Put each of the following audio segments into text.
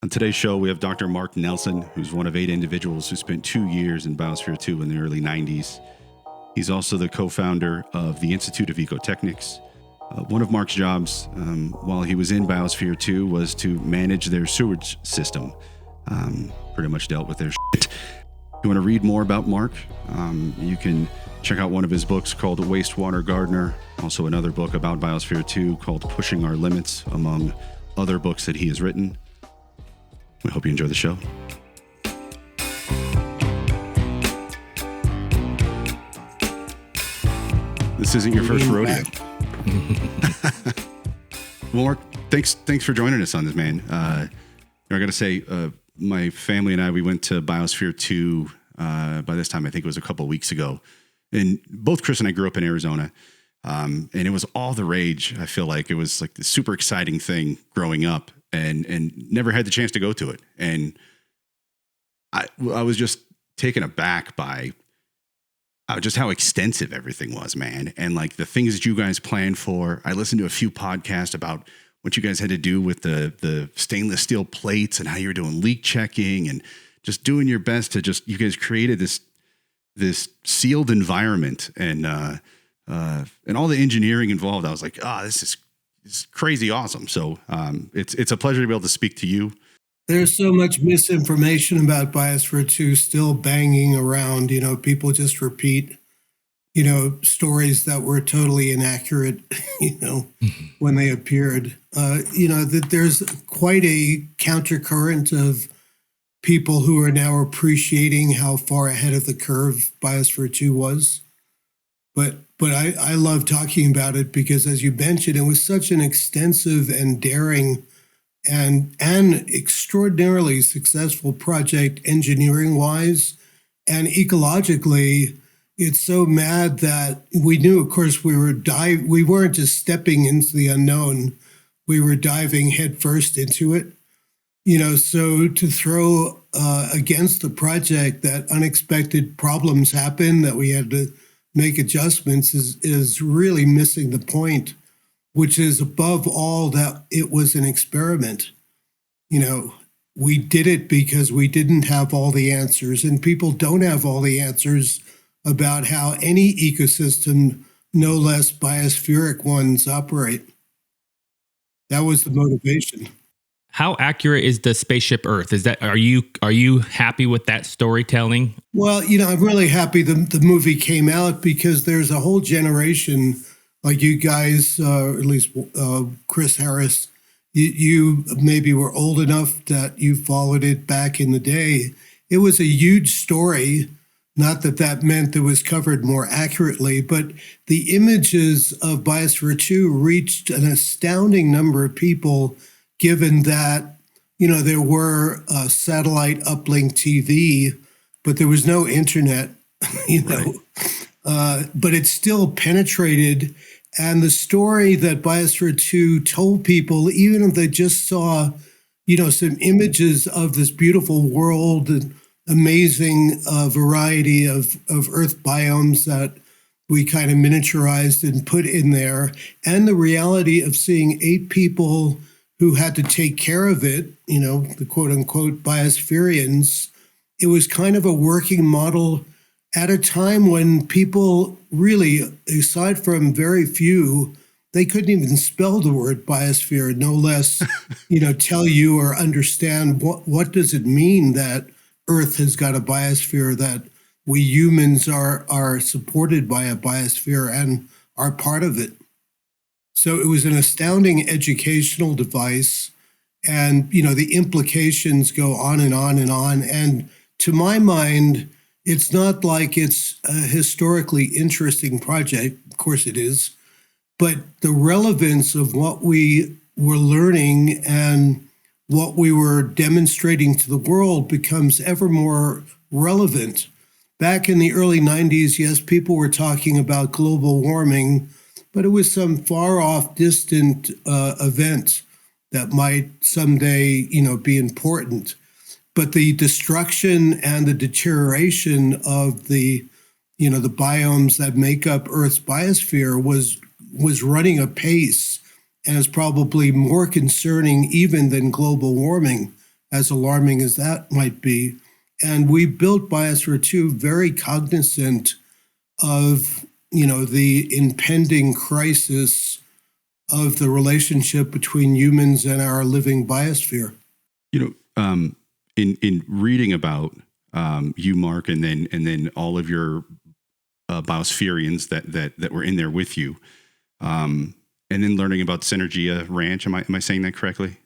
On today's show, we have Dr. Mark Nelson, who's one of 8 individuals who spent 2 years in Biosphere 2 in the early 90s. He's also the co-founder of the Institute of Ecotechnics. One of Mark's jobs while he was in Biosphere 2 was to manage their sewage system. Pretty much dealt with their shit. If you want to read more about Mark, you can check out one of his books called Wastewater Gardener, also another book about Biosphere 2 called Pushing Our Limits, among other books that he has written. We hope you enjoy the show. This isn't your first rodeo. Well, Mark, thanks for joining us on this, man. I got to say, my family and I, we went to Biosphere 2 by this time, I think it was a couple of weeks ago. And both Chris and I grew up in Arizona. And it was all the rage. I feel like it was like the super exciting thing growing up and never had the chance to go to it. And I was just taken aback by just how extensive everything was, man. And like the things that you guys planned for. I listened to a few podcasts about what you guys had to do with the stainless steel plates and how you were doing leak checking and just doing your best to you guys created this sealed environment and all the engineering involved. I was like, this is crazy awesome. So it's a pleasure to be able to speak to you. There's so much misinformation about Biosphere 2 still banging around. People just repeat, stories that were totally inaccurate, when they appeared. That there's quite a countercurrent of people who are now appreciating how far ahead of the curve Biosphere 2 was. But I love talking about it because, as you mentioned, it was such an extensive and daring and extraordinarily successful project engineering-wise and ecologically. It's so mad that we knew, of course, we weren't just stepping into the unknown. We were diving headfirst into it. So to throw against the project that unexpected problems happened, that we had to make adjustments is really missing the point, which is above all that it was an experiment. We did it because we didn't have all the answers, and people don't have all the answers about how any ecosystem, no less biospheric ones, operate. That was the motivation. How accurate is the spaceship Earth? Are you happy with that storytelling? Well, I'm really happy the movie came out because there's a whole generation like you guys, at least Chris Harris. You maybe were old enough that you followed it back in the day. It was a huge story. Not that meant it was covered more accurately, but the images of Biosphere 2 reached an astounding number of people, given that, there were satellite uplink TV, but there was no internet, Right. But it still penetrated. And the story that Biosphere 2 told people, even if they just saw, some images of this beautiful world and amazing variety of Earth biomes that we kind of miniaturized and put in there, and the reality of seeing 8 people who had to take care of it, the quote unquote biospherians, it was kind of a working model at a time when people really, aside from very few, they couldn't even spell the word biosphere, no less, tell you or understand what does it mean that Earth has got a biosphere, that we humans are supported by a biosphere and are part of it. So it was an astounding educational device, and, the implications go on and on and on. And to my mind, it's not like it's a historically interesting project. Of course it is. But the relevance of what we were learning and what we were demonstrating to the world becomes ever more relevant. Back in the early 90s, yes, people were talking about global warming, but it was some far off distant event that might someday, be important. But the destruction and the deterioration of the biomes that make up Earth's biosphere was running apace and is probably more concerning even than global warming, as alarming as that might be. And we built Biosphere 2 very cognizant of, the impending crisis of the relationship between humans and our living biosphere. In reading about you, Mark, and then all of your biospherians that were in there with you, and then learning about Synergia Ranch. Am I saying that correctly?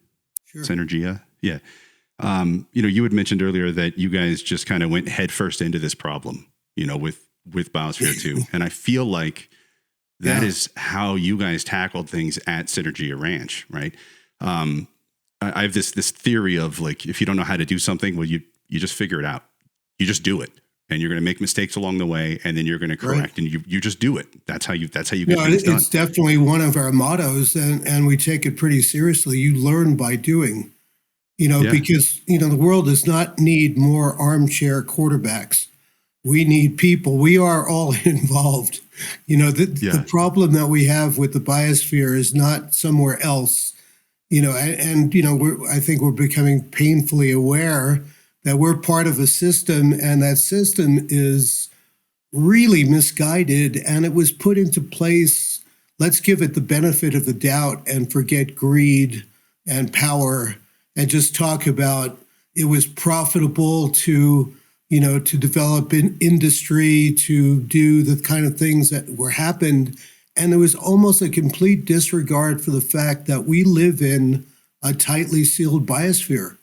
Sure. Synergia, yeah. You had mentioned earlier that you guys just kind of went headfirst into this problem, with Biosphere 2. And I feel like that is how you guys tackled things at Synergia Ranch, right? I have this theory of, like, if you don't know how to do something, well, you just figure it out. You just do it. And you're going to make mistakes along the way, and then you're going to correct, and you just do it. That's how you get things done. It's definitely one of our mottos, and we take it pretty seriously. You learn by doing. Because, the world does not need more armchair quarterbacks. We need people. We are all involved. The problem that we have with the biosphere is not somewhere else, I think we're becoming painfully aware that we're part of a system, and that system is really misguided, and it was put into place. Let's give it the benefit of the doubt and forget greed and power, and just talk about it was profitable to develop an industry, to do the kind of things that were happened. And there was almost a complete disregard for the fact that we live in a tightly sealed biosphere.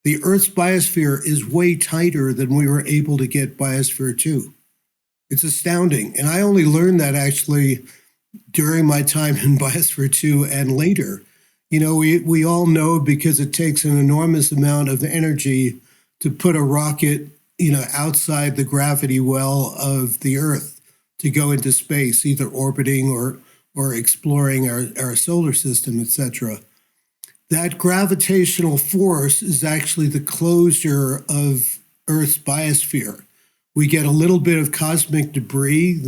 The Earth's biosphere is way tighter than we were able to get Biosphere 2. It's astounding. And I only learned that actually during my time in Biosphere 2 and later. We all know, because it takes an enormous amount of energy to put a rocket, outside the gravity well of the Earth to go into space, either orbiting or exploring our solar system, etc. That gravitational force is actually the closure of Earth's biosphere. We get a little bit of cosmic debris,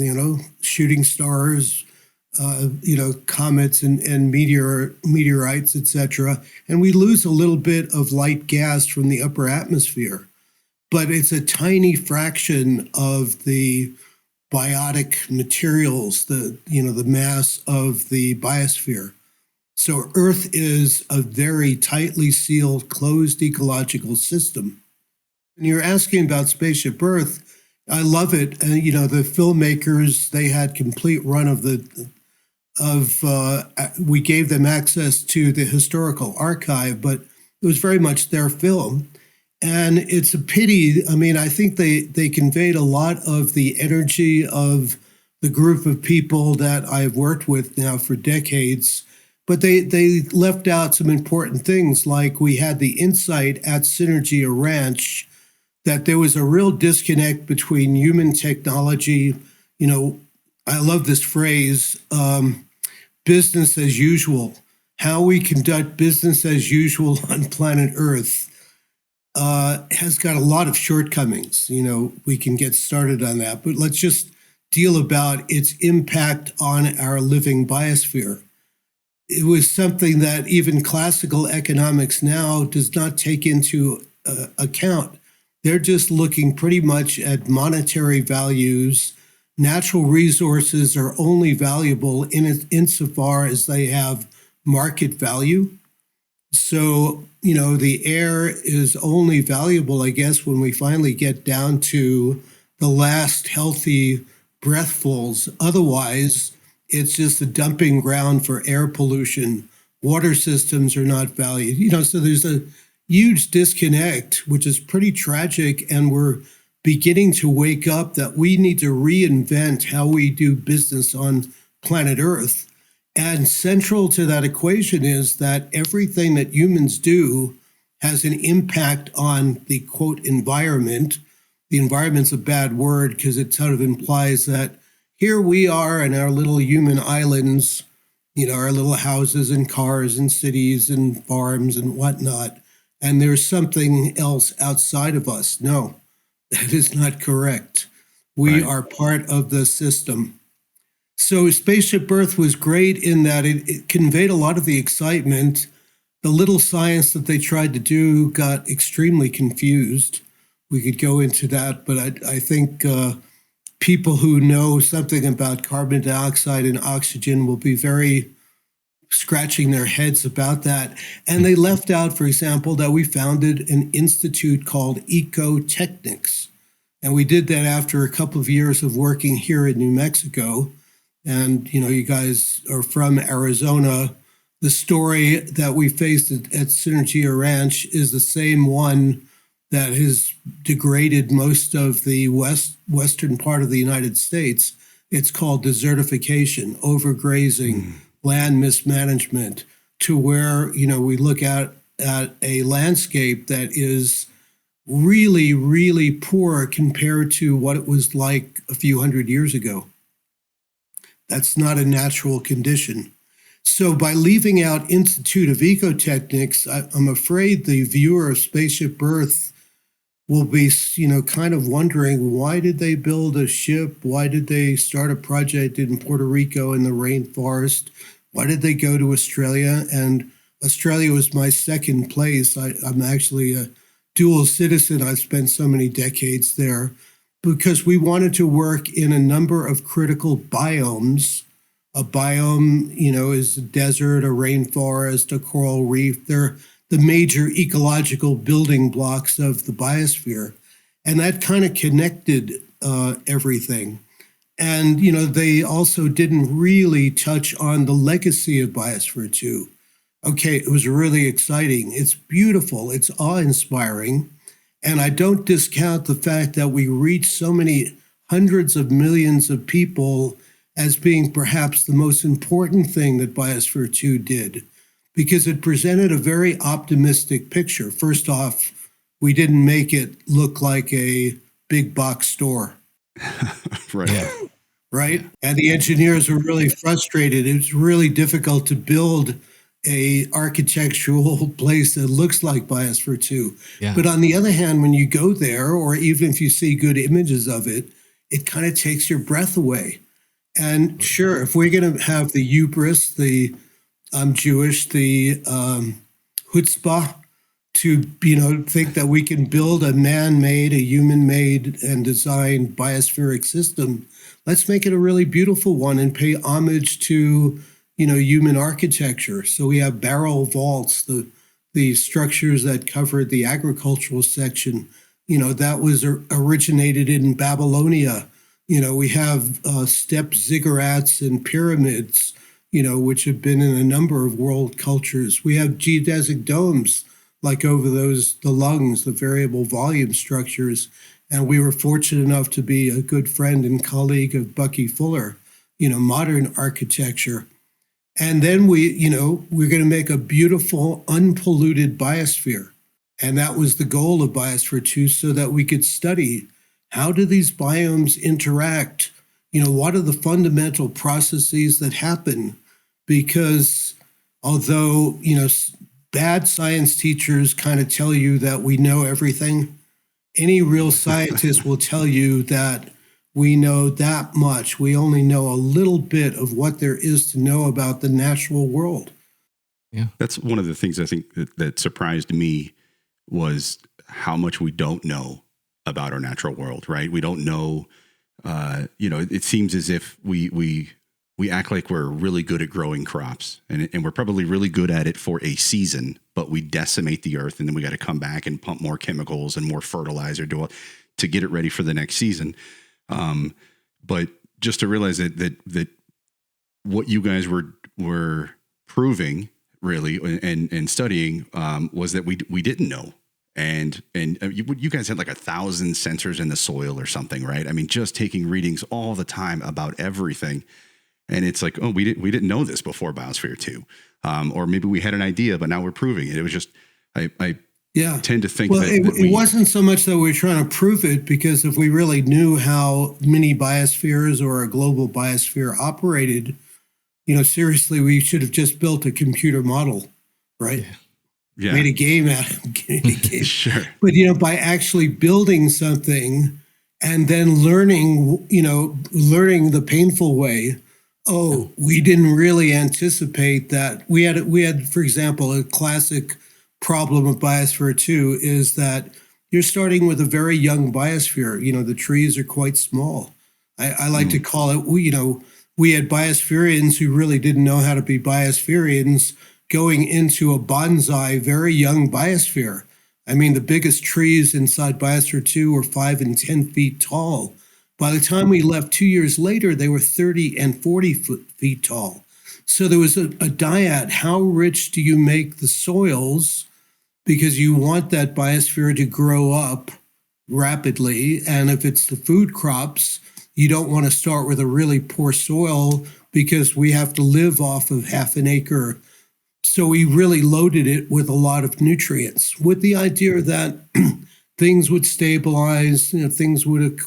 shooting stars, comets and meteorites, etc. And we lose a little bit of light gas from the upper atmosphere. But it's a tiny fraction of the biotic materials, the mass of the biosphere. So Earth is a very tightly sealed, closed ecological system. And you're asking about Spaceship Earth. I love it. And, the filmmakers, they had complete run we gave them access to the historical archive, but it was very much their film. And it's a pity. I mean, I think they conveyed a lot of the energy of the group of people that I've worked with now for decades, but they left out some important things. Like, we had the insight at Synergia Ranch that there was a real disconnect between human technology. I love this phrase, business as usual. How we conduct business as usual on planet Earth has got a lot of shortcomings. We can get started on that, but let's just deal about its impact on our living biosphere. It was something that even classical economics now does not take into account. They're just looking pretty much at monetary values. Natural resources are only valuable insofar as they have market value. So, the air is only valuable, I guess, when we finally get down to the last healthy breathfuls. Otherwise, it's just a dumping ground for air pollution. Water systems are not valued. So there's a huge disconnect, which is pretty tragic. And we're beginning to wake up that we need to reinvent how we do business on planet Earth. And central to that equation is that everything that humans do has an impact on the, quote, environment. The environment's a bad word because it sort of implies that here we are in our little human islands, our little houses and cars and cities and farms and whatnot, and there's something else outside of us. No, that is not correct. We are part of the system. So Spaceship Earth was great in that it conveyed a lot of the excitement, the little science that they tried to do got extremely confused. We could go into that, but I think people who know something about carbon dioxide and oxygen will be very scratching their heads about that. And they left out, for example, that we founded an institute called Ecotechnics. And we did that after a couple of years of working here in New Mexico. And, you guys are from Arizona. The story that we faced at Synergia Ranch is the same one that has degraded most of the western part of the United States. It's called desertification, overgrazing, land mismanagement, to where, we look at a landscape that is really, really poor compared to what it was like a few hundred years ago. That's not a natural condition. So by leaving out Institute of Ecotechnics, I'm afraid the viewer of Spaceship Earth will be, kind of wondering, why did they build a ship? Why did they start a project in Puerto Rico in the rainforest? Why did they go to Australia? And Australia was my second place. I'm actually a dual citizen. I've spent so many decades there because we wanted to work in a number of critical biomes. A biome, is a desert, a rainforest, a coral reef. They're the major ecological building blocks of the biosphere. And that kind of connected everything. And, they also didn't really touch on the legacy of Biosphere 2. Okay, it was really exciting. It's beautiful. It's awe-inspiring. And I don't discount the fact that we reached so many hundreds of millions of people as being perhaps the most important thing that Biosphere 2 did, because it presented a very optimistic picture. First off, we didn't make it look like a big box store. Right. Yeah. Right? And the engineers were really frustrated. It was really difficult to build a architectural place that looks like Biosphere 2. Yeah. But on the other hand, when you go there, or even if you see good images of it, it kind of takes your breath away. And sure, if we're going to have the hubris, I'm Jewish, the chutzpah, to think that we can build a man-made, a human-made, and designed biospheric system, let's make it a really beautiful one and pay homage to human architecture. So we have barrel vaults, the structures that covered the agricultural section. That was originated in Babylonia. We have step ziggurats and pyramids, which have been in a number of world cultures. We have geodesic domes, like over the lungs, the variable volume structures. And we were fortunate enough to be a good friend and colleague of Bucky Fuller, modern architecture. And then we're going to make a beautiful, unpolluted biosphere. And that was the goal of Biosphere 2, so that we could study, how do these biomes interact? What are the fundamental processes that happen? Because although, bad science teachers kind of tell you that we know everything, any real scientist will tell you that we know that much. We only know a little bit of what there is to know about the natural world. Yeah. That's one of the things I think that surprised me, was how much we don't know about our natural world, right? We don't know, it seems as if we act like we're really good at growing crops, and we're probably really good at it for a season, but we decimate the earth, and then we got to come back and pump more chemicals and more fertilizer to get it ready for the next season. But just to realize that what you guys were proving really and studying was that we didn't know. And you guys had like 1,000 sensors in the soil or something, right? I mean, just taking readings all the time about everything. And it's like, oh, we didn't know this before Biosphere 2. Or maybe we had an idea, but now we're proving it. It was just, I tend to think it wasn't so much that we were trying to prove it, because if we really knew how mini biospheres or a global biosphere operated, seriously, we should have just built a computer model, right? Yeah. Made a game out of it. Sure. But, by actually building something and then learning the painful way Oh, we didn't really anticipate that. We had, for example, a classic problem of Biosphere 2 is that you're starting with a very young biosphere. The trees are quite small. I like to call it, we had biospherians who really didn't know how to be biospherians going into a bonsai, very young biosphere. I mean, the biggest trees inside Biosphere 2 were 5 and 10 feet tall. By the time we left 2 years later, they were 30 and 40 feet tall. So there was a dyad. How rich do you make the soils? Because you want that biosphere to grow up rapidly. And if it's the food crops, you don't want to start with a really poor soil because we have to live off of half an acre. So we really loaded it with a lot of nutrients with the idea that things would stabilize, things would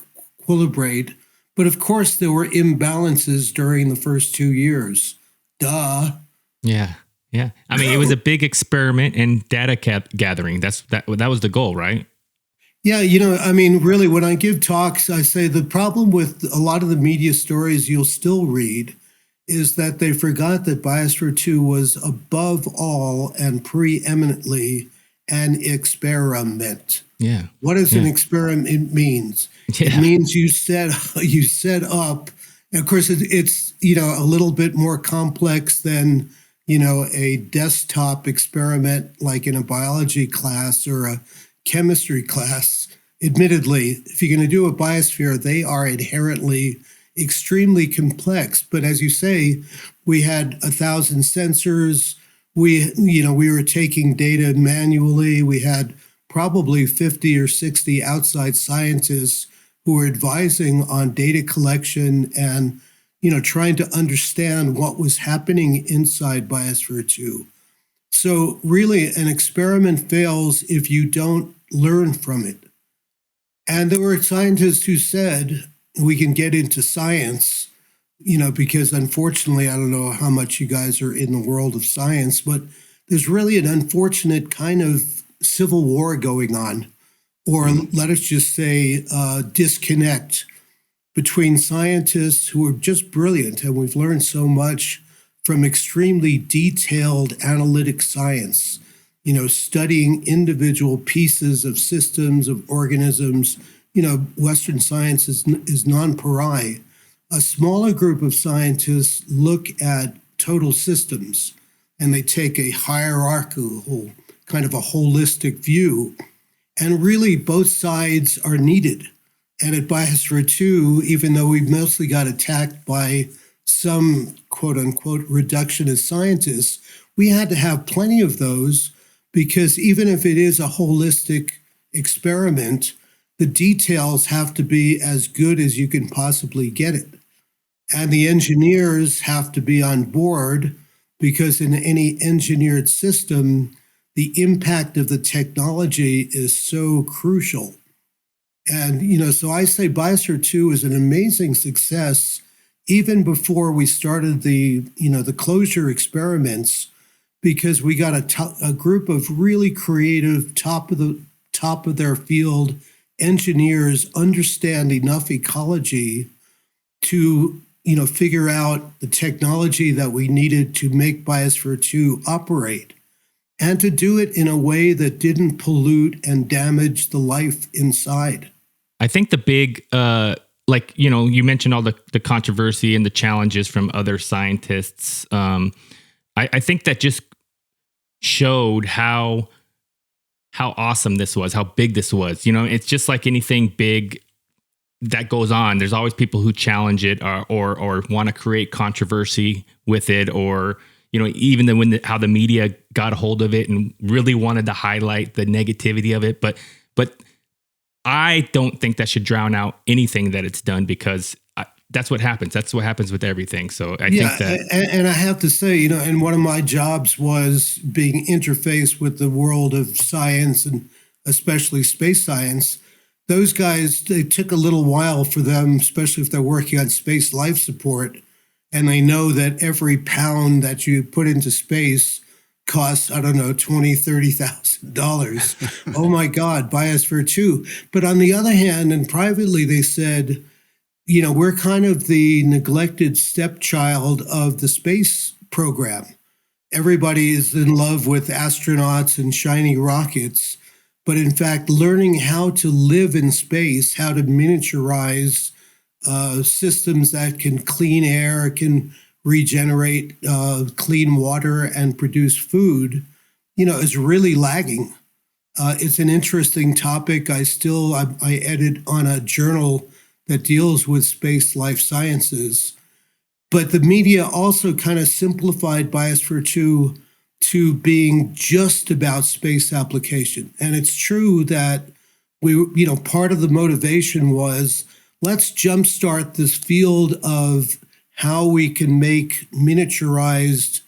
equilibrate. But of course, there were imbalances during the first 2 years. Duh. Yeah. Yeah. I mean, it was a big experiment and data gathering. That was the goal, right? Yeah, I mean, really, when I give talks, I say the problem with a lot of the media stories you'll still read is that they forgot that Biosphere 2 was above all and preeminently an experiment. Yeah. What does an experiment means? Yeah. It means you set up, and of course it's a little bit more complex than a desktop experiment like in a biology class or a chemistry class. Admittedly, if you're going to do a biosphere, they are inherently extremely complex. But as you say, we had 1,000 sensors. We were taking data manually. We had probably 50 or 60 outside scientists who were advising on data collection and trying to understand what was happening inside Biosphere 2. So really, an experiment fails if you don't learn from it. And there were scientists who said, we can get into science, because unfortunately, I don't know how much you guys are in the world of science, but there's really an unfortunate kind of civil war going on, or let us just say disconnect between scientists who are just brilliant, and we've learned so much from extremely detailed analytic science, studying individual pieces of systems, of organisms. Western science is non-pari. A smaller group of scientists look at total systems, and they take a hierarchical, kind of a holistic view. And really, both sides are needed. And at Biosphere 2, even though we mostly got attacked by some quote-unquote reductionist scientists, we had to have plenty of those because even if it is a holistic experiment, the details have to be as good as you can possibly get it. And the engineers have to be on board because in any engineered system, the impact of the technology is so crucial. And, so I say Biosphere 2 is an amazing success even before we started the closure experiments, because we got a group of really creative, top of their field engineers understand enough ecology to, figure out the technology that we needed to make Biosphere 2 operate, and to do it in a way that didn't pollute and damage the life inside. I think the big, you mentioned all the controversy and the challenges from other scientists. I think that just showed how awesome this was, how big this was. It's just like anything big that goes on. There's always people who challenge it or want to create controversy with it, or even how the media got a hold of it and really wanted to highlight the negativity of it. But I don't think that should drown out anything that it's done, because that's what happens. That's what happens with everything. So I think that. And I have to say, and one of my jobs was being interfaced with the world of science and especially space science. Those guys, they took a little while for them, especially if they're working on space life support, and they know that every pound that you put into space costs, I don't know, $20,000, $30,000. Oh my God, Biosphere 2. But on the other hand, and privately, they said, we're kind of the neglected stepchild of the space program. Everybody is in love with astronauts and shiny rockets, but in fact, learning how to live in space, how to miniaturize systems that can clean air, can regenerate clean water, and produce food, is really lagging. It's an interesting topic. I edit on a journal that deals with space life sciences. But the media also kind of simplified Biosphere 2 to being just about space application. And it's true that part of the motivation was, let's jumpstart this field of how we can make miniaturized,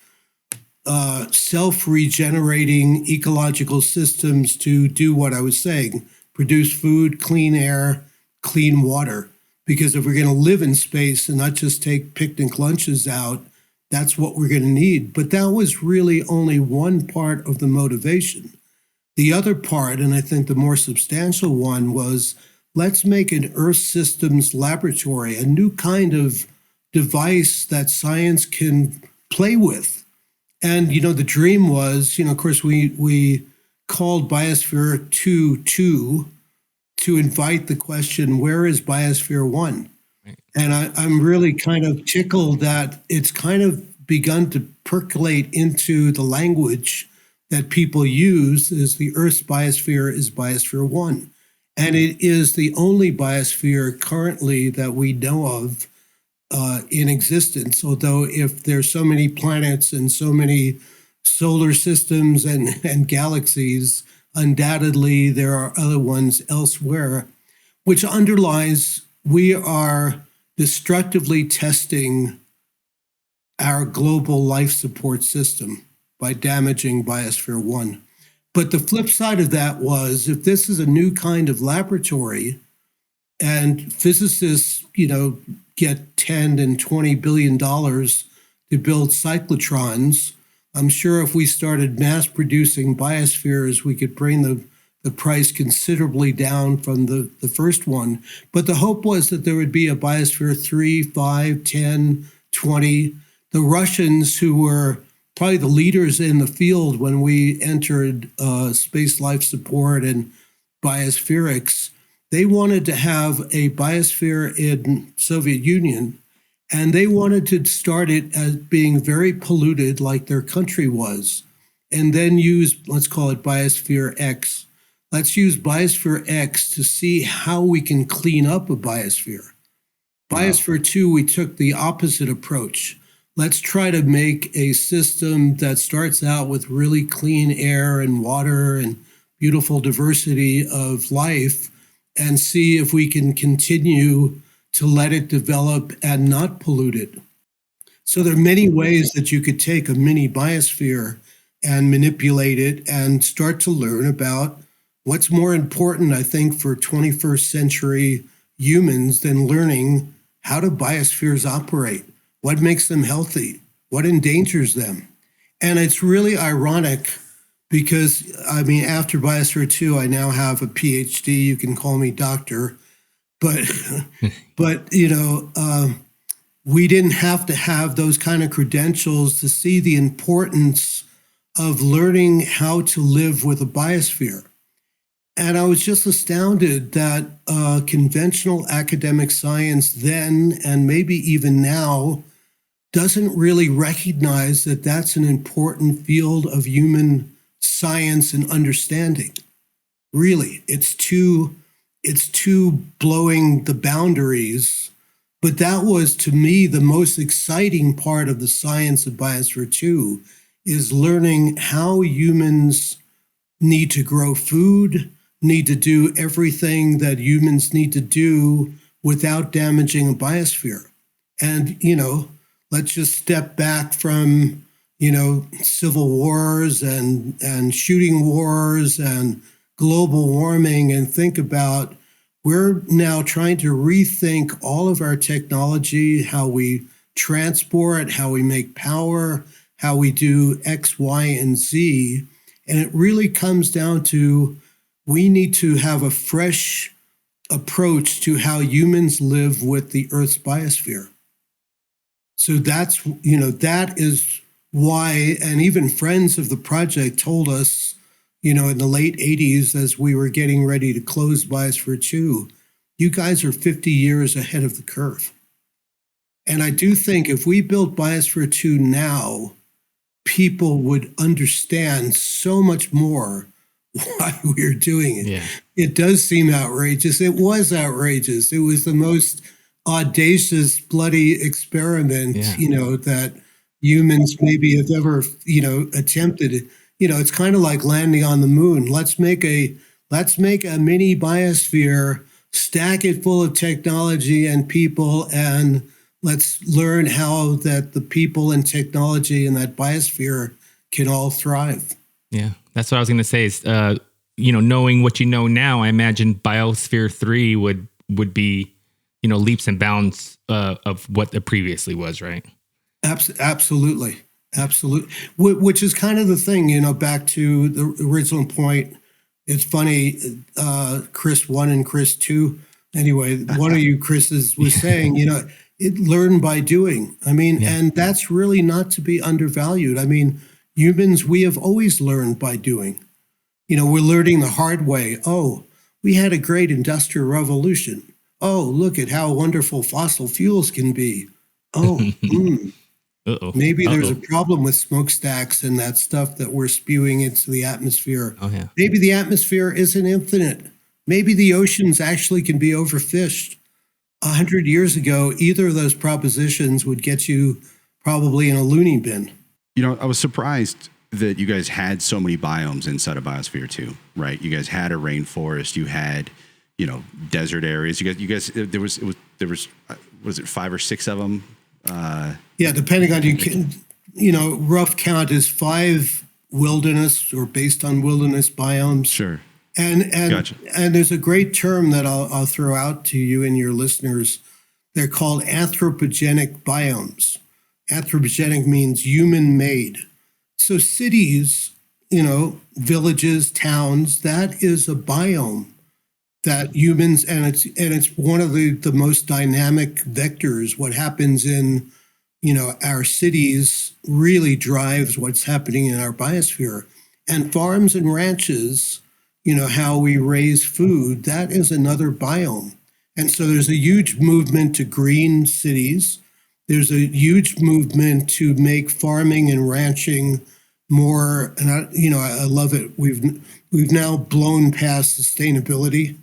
self-regenerating ecological systems to do what I was saying, produce food, clean air, clean water. Because if we're going to live in space and not just take picnic lunches out, that's what we're going to need. But that was really only one part of the motivation. The other part, and I think the more substantial one, was let's make an Earth systems laboratory, a new kind of device that science can play with. And, the dream was, of course, we called Biosphere 2 to invite the question, where is Biosphere 1? Right. And I'm really kind of tickled that it's kind of begun to percolate into the language that people use, is the Earth's biosphere is Biosphere 1. And it is the only biosphere currently that we know of in existence, although if there's so many planets and so many solar systems and galaxies, undoubtedly there are other ones elsewhere, which underlies we are destructively testing our global life support system by damaging Biosphere 1. But the flip side of that was, if this is a new kind of laboratory and physicists, get $10 and $20 billion to build cyclotrons, I'm sure if we started mass producing biospheres, we could bring the price considerably down from the first one. But the hope was that there would be a Biosphere 3, 5, 10, 20. The Russians, who were probably the leaders in the field when we entered space life support and biospherics, they wanted to have a biosphere in Soviet Union. And they wanted to start it as being very polluted like their country was, and then use, let's call it Biosphere X. Let's use Biosphere X to see how we can clean up a biosphere. Biosphere 2, we took the opposite approach. Let's try to make a system that starts out with really clean air and water and beautiful diversity of life, and see if we can continue to let it develop and not pollute it. So there are many ways that you could take a mini biosphere and manipulate it and start to learn about what's more important, I think, for 21st century humans than learning how do biospheres operate, what makes them healthy, what endangers them. And it's really ironic because, after Biosphere 2, I now have a PhD. You can call me doctor. But we didn't have to have those kind of credentials to see the importance of learning how to live with a biosphere. And I was just astounded that conventional academic science then, and maybe even now, doesn't really recognize that that's an important field of human science and understanding. Really, it's too blowing the boundaries. But that was, to me, the most exciting part of the science of Biosphere 2, is learning how humans need to grow food, need to do everything that humans need to do without damaging a biosphere. And, let's just step back from, civil wars and shooting wars and global warming and think about, we're now trying to rethink all of our technology, how we transport, how we make power, how we do X, Y, and Z. And it really comes down to, we need to have a fresh approach to how humans live with the Earth's biosphere. So that's, that is why, and even friends of the project told us, in the late 80s, as we were getting ready to close Biosphere 2, you guys are 50 years ahead of the curve. And I do think if we built Biosphere 2 now, people would understand so much more why we're doing it. Yeah. It does seem outrageous. It was outrageous. It was the most audacious, bloody experiment, that humans maybe have ever, attempted. It's kind of like landing on the moon. Let's make a mini biosphere, stack it full of technology and people, and let's learn how that the people and technology in that biosphere can all thrive. Yeah, that's what I was going to say is, knowing what you know now, I imagine Biosphere 3 would be, leaps and bounds of what it previously was, right? Absolutely. Which is kind of the thing, back to the original point. It's funny, Chris 1 and Chris 2. Anyway, one of you, Chris's, was saying, it learned by doing. And that's really not to be undervalued. Humans, we have always learned by doing. We're learning the hard way. Oh, we had a great industrial revolution. Oh, look at how wonderful fossil fuels can be. Oh, maybe there's a problem with smokestacks and that stuff that we're spewing into the atmosphere. Oh, yeah. Maybe the atmosphere isn't infinite. Maybe the oceans actually can be overfished. 100 years ago, either of those propositions would get you probably in a loony bin. I was surprised that you guys had so many biomes inside of Biosphere 2, right? You guys had a rainforest, you had, desert areas. You guys, there was 5 or 6 of them? Depending on rough count is 5 wilderness or based on wilderness biomes. Sure. And Gotcha. And there's a great term that I'll throw out to you and your listeners. They're called anthropogenic biomes. Anthropogenic means human-made. So cities, villages, towns, that is a biome that humans, and it's one of the most dynamic vectors. What happens in, our cities really drives what's happening in our biosphere. And farms and ranches, how we raise food, that is another biome. And so there's a huge movement to green cities. There's a huge movement to make farming and ranching more, and I love it. We've now blown past sustainability.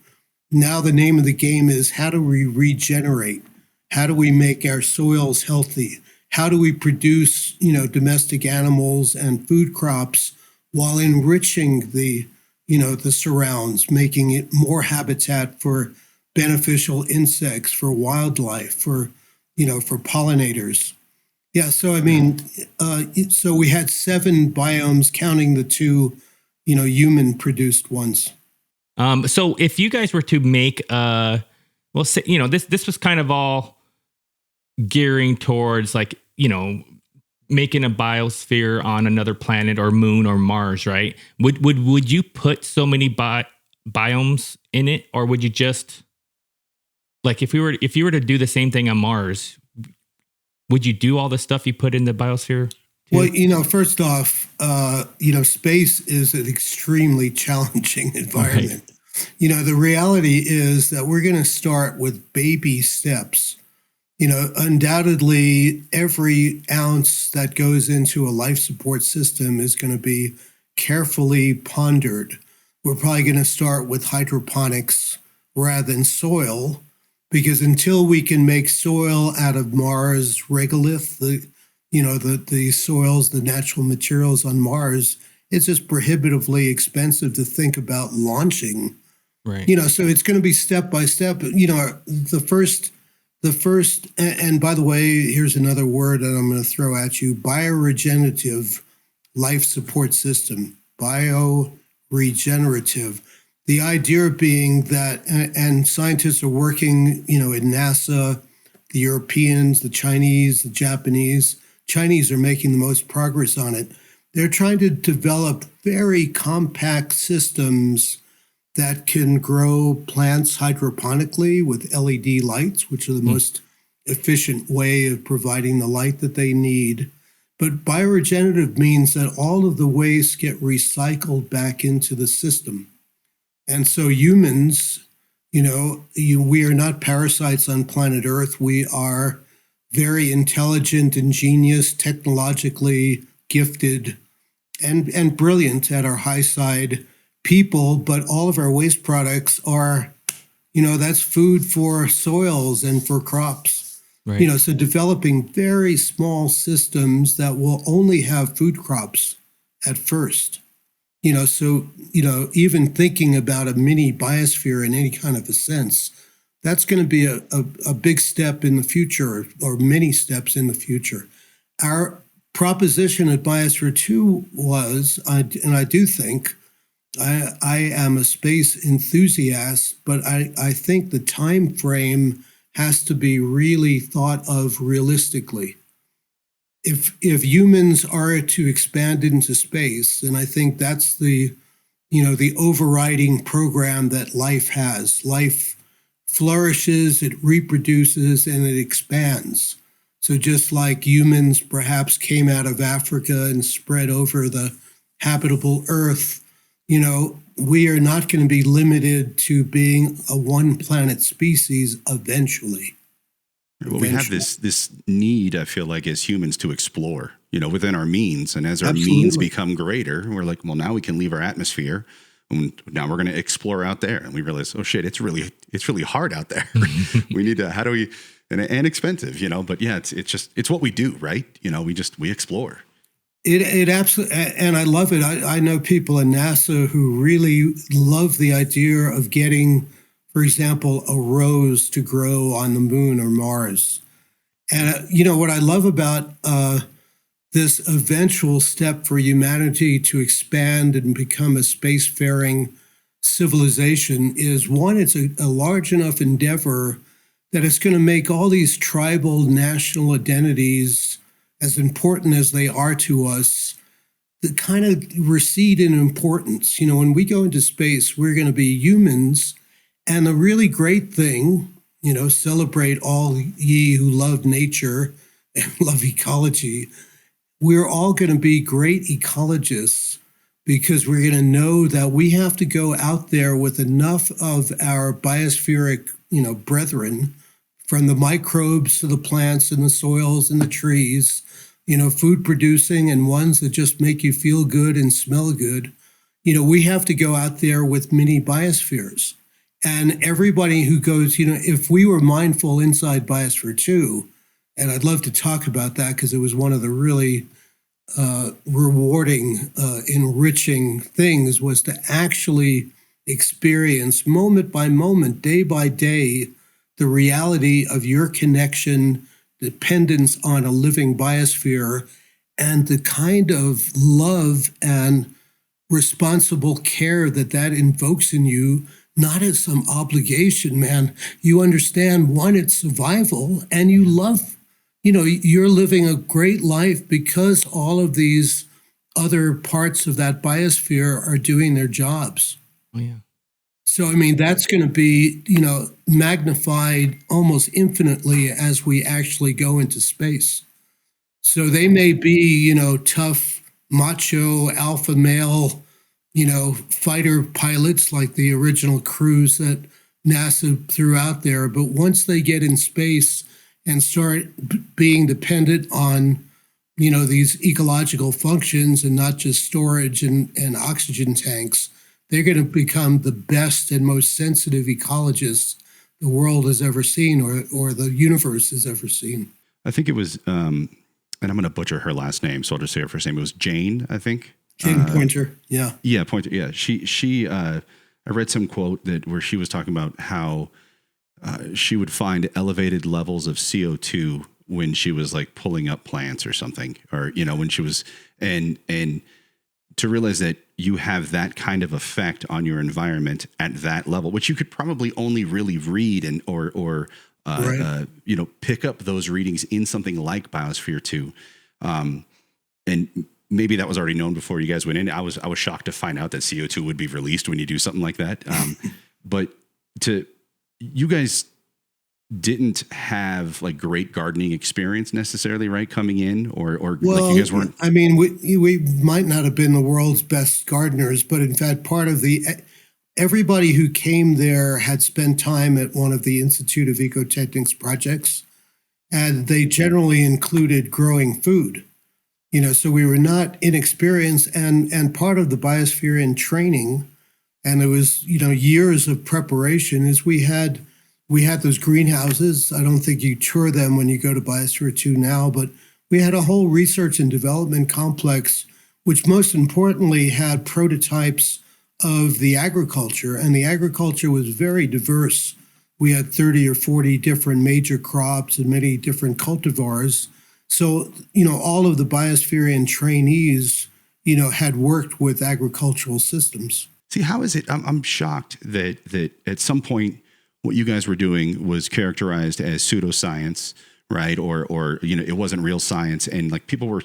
Now the name of the game is, how do we regenerate? How do we make our soils healthy? How do we produce, domestic animals and food crops while enriching the surrounds, making it more habitat for beneficial insects, for wildlife, for pollinators. Yeah. So, so we had 7 biomes, counting the 2, human produced ones. So if you guys were to make, this was kind of all gearing towards making a biosphere on another planet or moon or Mars, right? Would you put so many biomes in it, or would you just if you were to do the same thing on Mars, would you do all the stuff you put in the biosphere too? Well, first off, space is an extremely challenging environment. Right. The reality is that we're going to start with baby steps. Undoubtedly, every ounce that goes into a life support system is going to be carefully pondered. We're probably going to start with hydroponics rather than soil, because until we can make soil out of Mars regolith, the soils, the natural materials on Mars, it's just prohibitively expensive to think about launching. Right. So it's going to be step by step. The first, and by the way, here's another word that I'm going to throw at you: bioregenerative life support system. Bioregenerative. The idea being that, and scientists are working, in NASA, the Europeans, the Chinese, the Japanese. Chinese are making the most progress on it. They're trying to develop very compact systems that can grow plants hydroponically with LED lights, which are the most efficient way of providing the light that they need. But bioregenerative means that all of the waste get recycled back into the system. And so humans, we are not parasites on planet Earth. We are very intelligent, ingenious, technologically gifted, and brilliant at our high side people, but all of our waste products are, that's food for soils and for crops. Right. So developing very small systems that will only have food crops at first. Even thinking about a mini biosphere in any kind of a sense, that's going to be a big step in the future, or many steps in the future. Our proposition at Biosphere 2 was, and I do think, I am a space enthusiast, but I think the time frame has to be really thought of realistically. If humans are to expand into space, and I think that's the overriding program that life has. Life flourishes, it reproduces, and it expands. So just like humans perhaps came out of Africa and spread over the habitable earth, we are not going to be limited to being a one planet species eventually. Well, we have this need, I feel like, as humans to explore, within our means. And as our means become greater, we're like, well, now we can leave our atmosphere. And now we're going to explore out there. And we realize, oh shit, it's really hard out there. We need to, how do we, and expensive, but yeah, it's what we do, right? We explore. It absolutely, and I love it. I know people in NASA who really love the idea of getting, for example, a rose to grow on the moon or Mars. And what I love about this eventual step for humanity to expand and become a spacefaring civilization is, one, it's a large enough endeavor that it's going to make all these tribal national identities, as important as they are to us, that kind of recede in importance. When we go into space, we're going to be humans. And the really great thing, celebrate all ye who love nature and love ecology. We're all going to be great ecologists, because we're going to know that we have to go out there with enough of our biospheric, brethren, from the microbes to the plants and the soils and the trees, food producing and ones that just make you feel good and smell good. We have to go out there with mini biospheres. And everybody who goes, if we were mindful inside Biosphere 2, and I'd love to talk about that because it was one of the really rewarding, enriching things, was to actually experience moment by moment, day by day, the reality of your connection, dependence on a living biosphere, and the kind of love and responsible care that invokes in you, not as some obligation, man. You understand, one, it's survival, and you love, you're living a great life because all of these other parts of that biosphere are doing their jobs. Oh, yeah. So, that's going to be, magnified almost infinitely as we actually go into space. So they may be, tough, macho, alpha male, fighter pilots like the original crews that NASA threw out there. But once they get in space and start being dependent on, these ecological functions and not just storage and oxygen tanks, they're going to become the best and most sensitive ecologists the world has ever seen, or the universe has ever seen. I think it was, and I'm going to butcher her last name, so I'll just say her first name. It was Jane, I think. Jane Pointer, yeah. Yeah, Pointer, yeah. She I read some quote where she was talking about how she would find elevated levels of CO2 when she was like pulling up plants or something, or, when she was, and to realize that you have that kind of effect on your environment at that level, which you could probably only really read or right. Pick up those readings in something like Biosphere 2. And maybe that was already known before you guys went in. I was shocked to find out that CO2 would be released when you do something like that. But you guys didn't have like great gardening experience necessarily, right? Coming in, or well, like you guys weren't. I mean, we might not have been the world's best gardeners, but in fact, everybody who came there had spent time at one of the Institute of Ecotechnics projects, and they generally included growing food. So we were not inexperienced, and part of the Biosphere in training, and it was years of preparation. Is we had those greenhouses. I don't think you tour them when you go to Biosphere 2 now, but we had a whole research and development complex, which most importantly had prototypes of the agriculture, and the agriculture was very diverse. We had 30 or 40 different major crops and many different cultivars. So, all of the Biosphere trainees, had worked with agricultural systems. See, how is it? I'm shocked that at some point what you guys were doing was characterized as pseudoscience, right? Or it wasn't real science, and like people were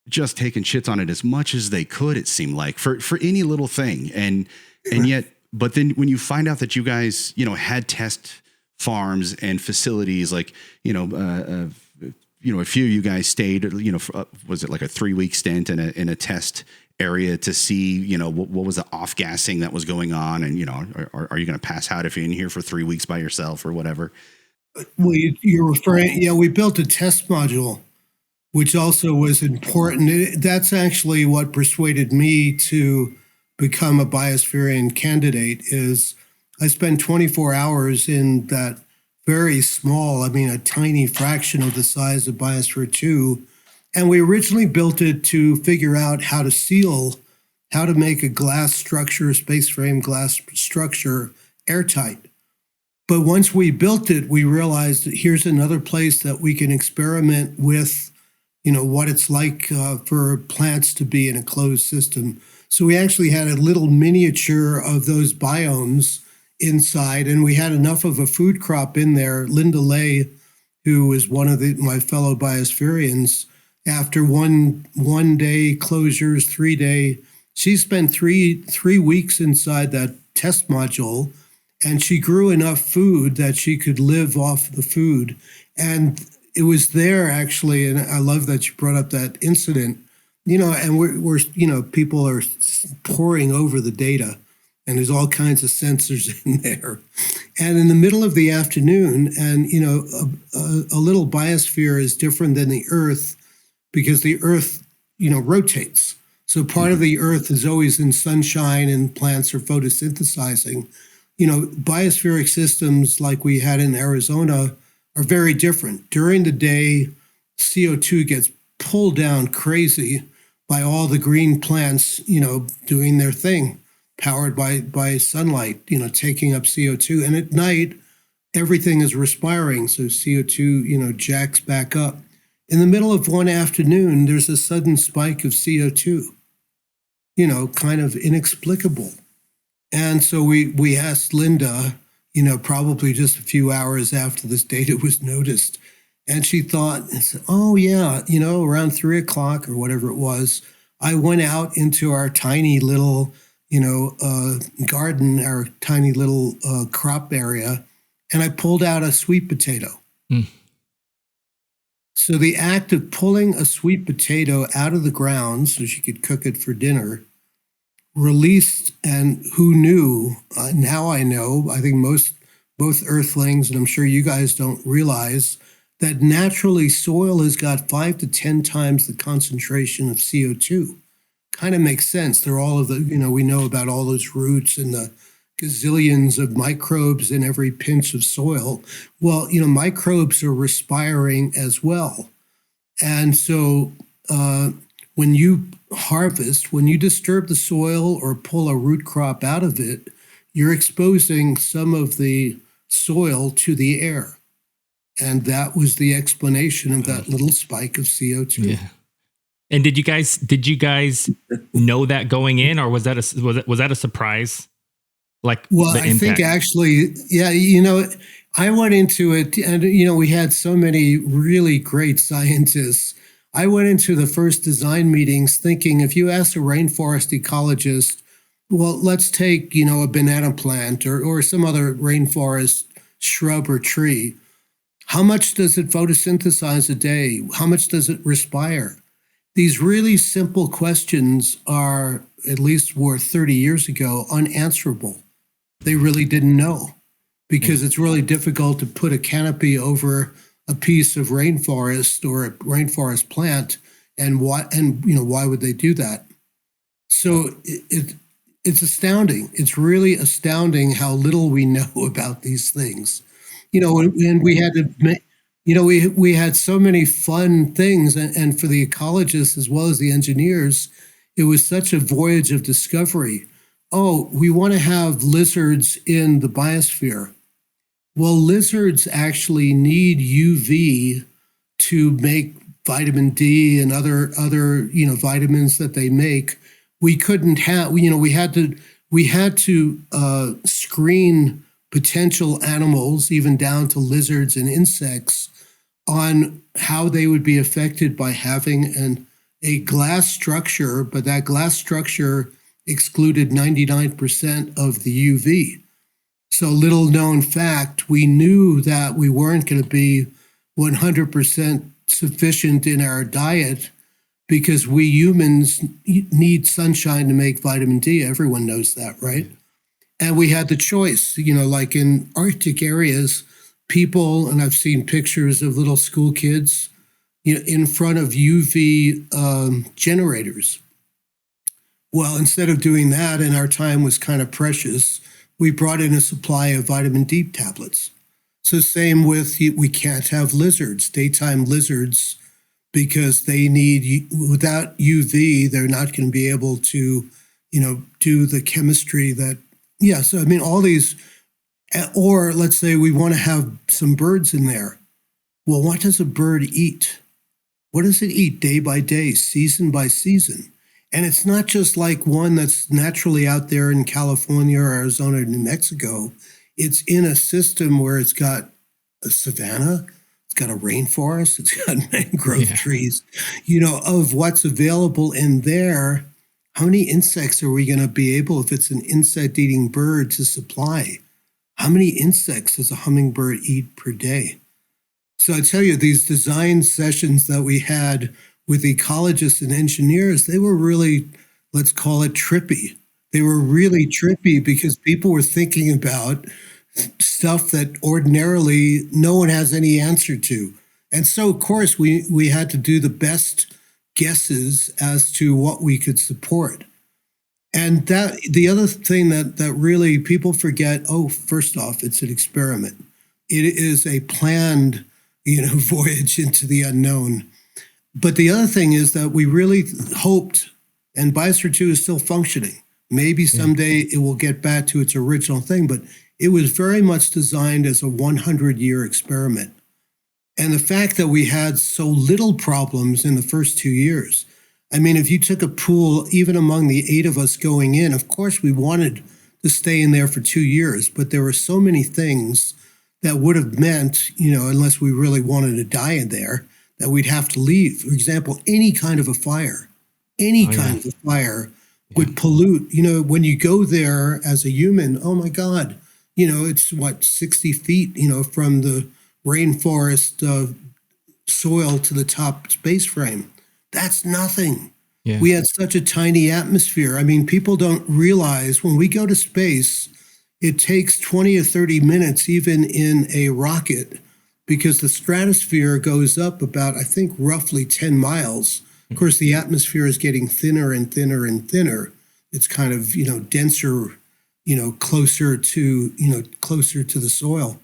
just taking shits on it as much as they could. It seemed like for any little thing, and yet, but then when you find out that you guys had test farms and facilities, like a few of you guys stayed, was it like a 3-week stint in a test area to see, what was the off gassing that was going on, and are you going to pass out if you're in here for 3 weeks by yourself or whatever? Well, you're referring, we built a test module, which also was important. That's actually what persuaded me to become a Biosphere candidate. Is I spent 24 hours in that very small, a tiny fraction of the size of Biosphere 2. And we originally built it to figure out how to make a glass structure, space frame glass structure, airtight. But once we built it, we realized that here's another place that we can experiment with, what it's like for plants to be in a closed system. So we actually had a little miniature of those biomes inside, and we had enough of a food crop in there. Linda Lay, who was one of my fellow Biosphereans, after one day closures, 3-day, she spent three weeks inside that test module, and she grew enough food that she could live off the food. And it was there actually, and I love that you brought up that incident, and we're people are poring over the data, and there's all kinds of sensors in there. And in the middle of the afternoon, and a little biosphere is different than the Earth because the Earth, rotates. So part of the Earth is always in sunshine and plants are photosynthesizing. Biospheric systems like we had in Arizona are very different. During the day, CO2 gets pulled down crazy by all the green plants, doing their thing, powered by sunlight, taking up CO2. And at night, everything is respiring. So CO2, jacks back up. In the middle of one afternoon, there's a sudden spike of CO2, kind of inexplicable. And so we asked Linda, probably just a few hours after this data was noticed. And she thought, and said, oh, yeah, around 3:00 or whatever it was, I went out into our tiny little, garden, our tiny little crop area, and I pulled out a sweet potato. Mm. So the act of pulling a sweet potato out of the ground so she could cook it for dinner released, and who knew? Now I know, I think both earthlings, and I'm sure you guys don't realize, that naturally soil has got 5 to 10 times the concentration of CO2. Kind of makes sense. They're all of the, we know about all those roots and the gazillions of microbes in every pinch of soil. Well, microbes are respiring as well. And so when you harvest, when you disturb the soil or pull a root crop out of it, you're exposing some of the soil to the air. And that was the explanation of that little spike of CO2. Yeah. And did you guys know that going in, or was that a surprise? Well, I think actually, yeah, I went into it, and we had so many really great scientists. I went into the first design meetings thinking if you ask a rainforest ecologist, well, let's take, a banana plant or some other rainforest shrub or tree. How much does it photosynthesize a day? How much does it respire? These really simple questions are, at least were 30 years ago, unanswerable. They really didn't know because it's really difficult to put a canopy over a piece of rainforest or a rainforest plant. And why would they do that? So it's astounding. It's really astounding how little we know about these things. And we had to we had so many fun things, and for the ecologists as well as the engineers, it was such a voyage of discovery. Oh, we want to have lizards in the biosphere. Well, lizards actually need UV to make vitamin D and other vitamins that they make. We couldn't have we had to screen potential animals, even down to lizards and insects, on how they would be affected by having a glass structure, but that glass structure excluded 99% of the UV. So, little known fact, we knew that we weren't going to be 100% sufficient in our diet because we humans need sunshine to make vitamin D. Everyone knows that, right? And we had the choice, like in Arctic areas, people, and I've seen pictures of little school kids, in front of UV generators. Well, instead of doing that, and our time was kind of precious, we brought in a supply of vitamin D tablets. So same with, we can't have lizards, daytime lizards, because they need, without UV, they're not going to be able to, do the chemistry that, so I mean, all these, or let's say we want to have some birds in there. Well, what does a bird eat? What does it eat day by day, season by season? And it's not just like one that's naturally out there in California or Arizona or New Mexico. It's in a system where it's got a savanna, it's got a rainforest, it's got mangrove trees, of what's available in there. How many insects are we going to be able, if it's an insect-eating bird, to supply? How many insects does a hummingbird eat per day? So I tell you, these design sessions that we had with ecologists and engineers, they were really, let's call it trippy. They were really trippy because people were thinking about stuff that ordinarily no one has any answer to. And so, of course, we had to do the best guesses as to what we could support. And that the other thing that really people forget, first off, it's an experiment. It is a planned, voyage into the unknown. But the other thing is that we really hoped, and Biosphere 2 is still functioning. Maybe someday it will get back to its original thing, but it was very much designed as a 100-year experiment. And the fact that we had so little problems in the first 2 years, I mean, if you took a pool, even among the 8 of us going in, of course we wanted to stay in there for 2 years, but there were so many things that would have meant, unless we really wanted to die in there, that we'd have to leave. For example, any kind of a fire would pollute. When you go there as a human, oh my God, it's 60 feet, from the rainforest soil to the top space frame. That's nothing. Yeah. We had such a tiny atmosphere. I mean, people don't realize when we go to space, it takes 20 or 30 minutes, even in a rocket, because the stratosphere goes up about, I think, roughly 10 miles. Of course, the atmosphere is getting thinner and thinner and thinner. It's kind of, denser, closer to the soil.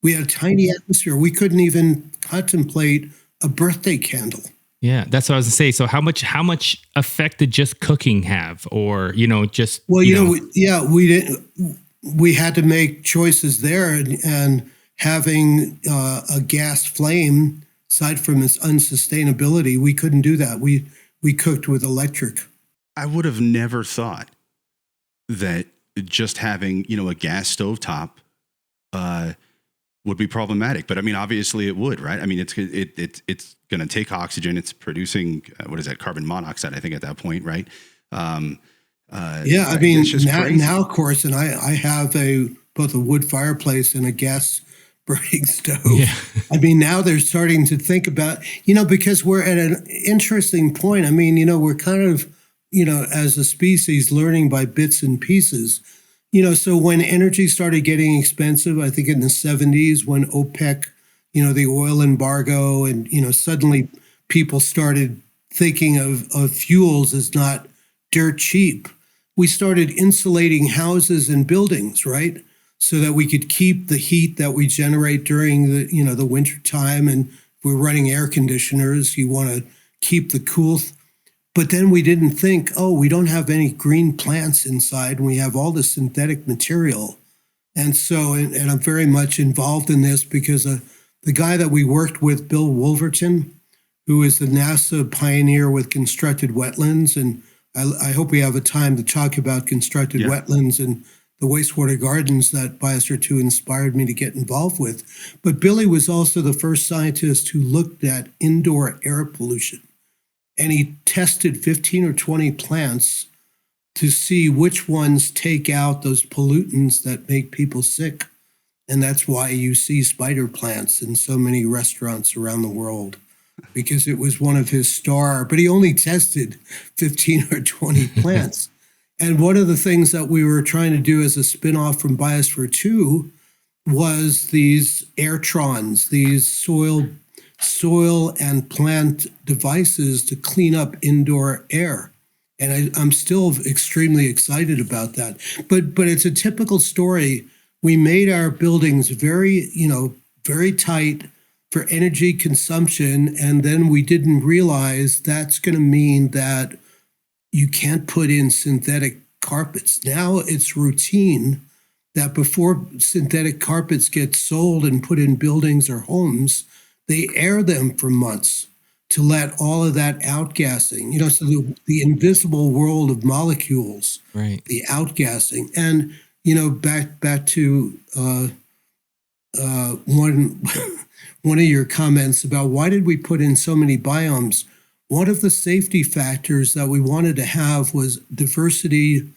We had a tiny atmosphere. We couldn't even contemplate a birthday candle. Yeah, that's what I was gonna say. So how much effect did just cooking have, or just? Well, we didn't. We had to make choices there, and having a gas flame, aside from its unsustainability, we couldn't do that. We cooked with electric. I would have never thought that just having a gas stove top would be problematic. But I mean, obviously it would, right? I mean, it's going to take oxygen. It's producing what is that, carbon monoxide? I think at that point, right? Yeah, I mean, it's just crazy. now, of course, and I have both a wood fireplace and a gas burning stove. Yeah. I mean, now they're starting to think about, because we're at an interesting point. I mean, we're kind of, as a species learning by bits and pieces. So when energy started getting expensive, I think in the 70s, when OPEC, the oil embargo, and, suddenly people started thinking of fuels as not dirt cheap. We started insulating houses and buildings, right? So that we could keep the heat that we generate during the winter time. And if we're running air conditioners, you want to keep the cool. But then we didn't think, we don't have any green plants inside, and we have all this synthetic material. And so, and I'm very much involved in this because the guy that we worked with, Bill Wolverton, who is the NASA pioneer with constructed wetlands, and I hope we have a time to talk about constructed wetlands and the wastewater gardens that Biosphere 2 inspired me to get involved with. But Billy was also the first scientist who looked at indoor air pollution. And he tested 15 or 20 plants to see which ones take out those pollutants that make people sick. And that's why you see spider plants in so many restaurants around the world, because it was one of his but he only tested 15 or 20 plants. And one of the things that we were trying to do as a spinoff from Biosphere 2 was these airtrons, these soil and plant devices to clean up indoor air. And I'm still extremely excited about that. But it's a typical story. We made our buildings very tight for energy consumption, and then we didn't realize that's going to mean that you can't put in synthetic carpets. Now it's routine that before synthetic carpets get sold and put in buildings or homes, they air them for months to let all of that outgassing, so the invisible world of molecules, right? The outgassing. And, back to one of your comments about why did we put in so many biomes? One of the safety factors that we wanted to have was diversity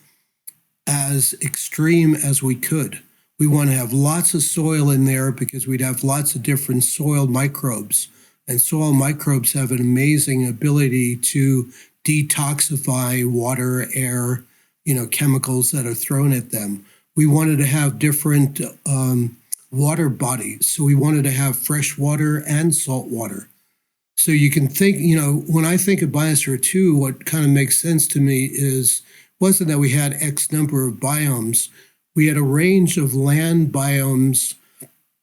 as extreme as we could. We want to have lots of soil in there because we'd have lots of different soil microbes. And soil microbes have an amazing ability to detoxify water, air, chemicals that are thrown at them. We wanted to have different water bodies. So we wanted to have fresh water and salt water. So you can think, when I think of Biosphere 2, what kind of makes sense to me wasn't that we had X number of biomes. We had a range of land biomes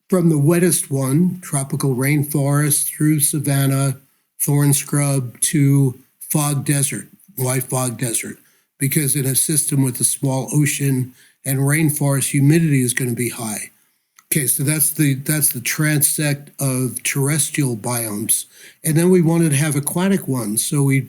from the wettest one, tropical rainforest, through savanna, thorn scrub, to fog desert. Why fog desert? Because in a system with a small ocean and rainforest, humidity is going to be high. Okay, so that's the transect of terrestrial biomes. And then we wanted to have aquatic ones. So we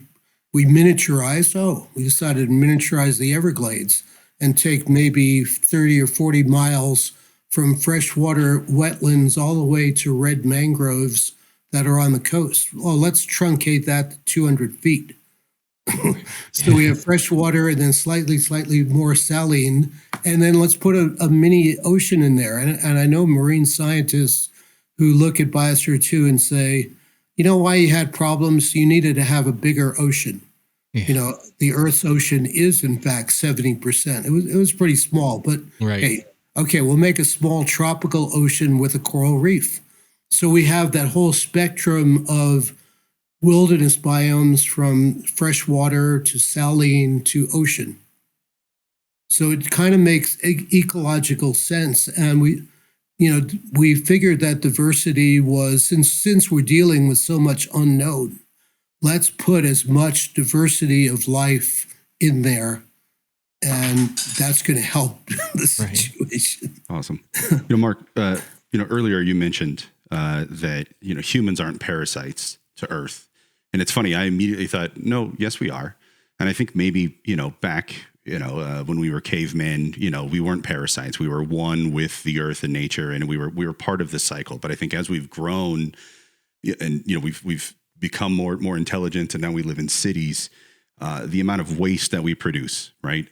miniaturized, we decided to miniaturize the Everglades and take maybe 30 or 40 miles from freshwater wetlands all the way to red mangroves that are on the coast. Well, let's truncate that to 200 feet. So we have fresh water and then slightly more saline. And then let's put a mini ocean in there. And I know marine scientists who look at Biosphere 2 and say, why you had problems? You needed to have a bigger ocean. Yeah. The Earth's ocean is, in fact, 70%. It was pretty small, but right. Hey, okay, we'll make a small tropical ocean with a coral reef. So we have that whole spectrum of wilderness biomes from freshwater to saline to ocean. So it kind of makes ecological sense. And we figured that diversity was, since we're dealing with so much unknown, let's put as much diversity of life in there. And that's going to help the situation. Right. Awesome. Mark, earlier you mentioned that, humans aren't parasites to Earth. And it's funny, I immediately thought, no, yes, we are. And I think maybe, back When we were cavemen, we weren't parasites. We were one with the earth and nature, and we were part of this cycle. But I think as we've grown, and we've become more intelligent, and now we live in cities. The amount of waste that we produce, right?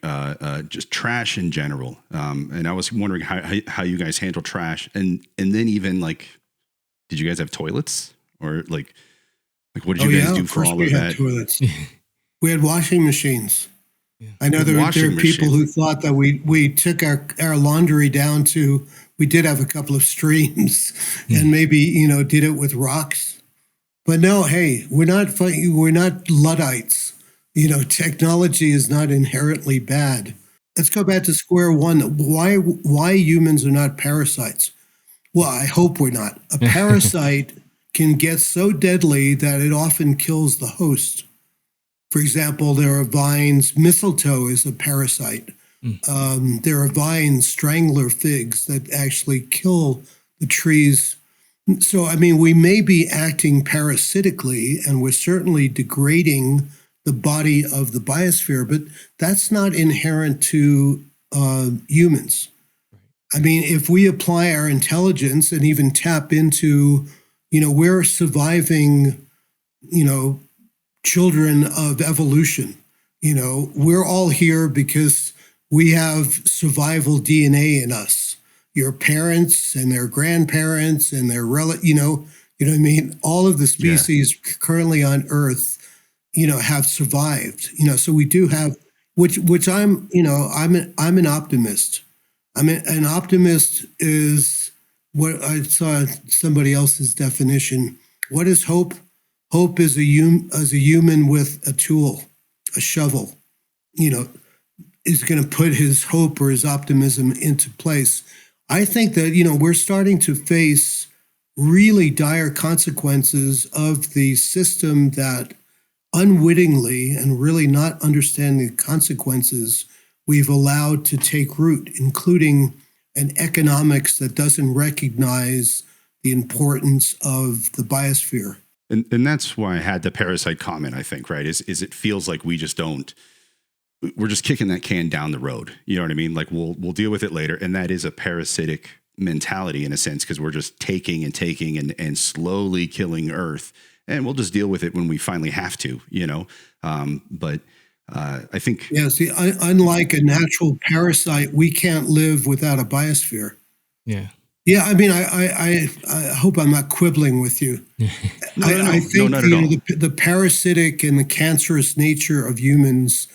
Just trash in general. And I was wondering how you guys handle trash, and then even like, did you guys have toilets, or like what did you guys do for all of that? Toilets. We had washing machines. Yeah. I know there are people who thought that we took our laundry down to. We did have a couple of streams, and maybe did it with rocks. But no, hey, we're not Luddites. Technology is not inherently bad. Let's go back to square one. Why humans are not parasites? Well, I hope we're not. A parasite can get so deadly that it often kills the host. For example, there are vines. Mistletoe is a parasite. There are vines, strangler figs, that actually kill the trees. So, we may be acting parasitically, and we're certainly degrading the body of the biosphere, but that's not inherent to humans. If we apply our intelligence and even tap into, we're surviving, children of evolution. We're all here because we have survival DNA in us. Your parents and their grandparents and their all of the species currently on Earth, have survived. So we do have, which I'm an optimist. An optimist is what I saw somebody else's definition. What is hope? Hope is a human with a tool, a shovel, is going to put his hope or his optimism into place. I think that, we're starting to face really dire consequences of the system that unwittingly and really not understanding the consequences we've allowed to take root, including an economics that doesn't recognize the importance of the biosphere. And that's why I had the parasite comment, I think, right? Is it feels like we're just kicking that can down the road. You know what I mean? Like we'll deal with it later. And that is a parasitic mentality in a sense, because we're just taking and slowly killing Earth. And we'll just deal with it when we finally have to, But I think... Yeah, see, unlike a natural parasite, we can't live without a biosphere. Yeah. Yeah, I hope I'm not quibbling with you. No, I think not at all. The parasitic and the cancerous nature of humans,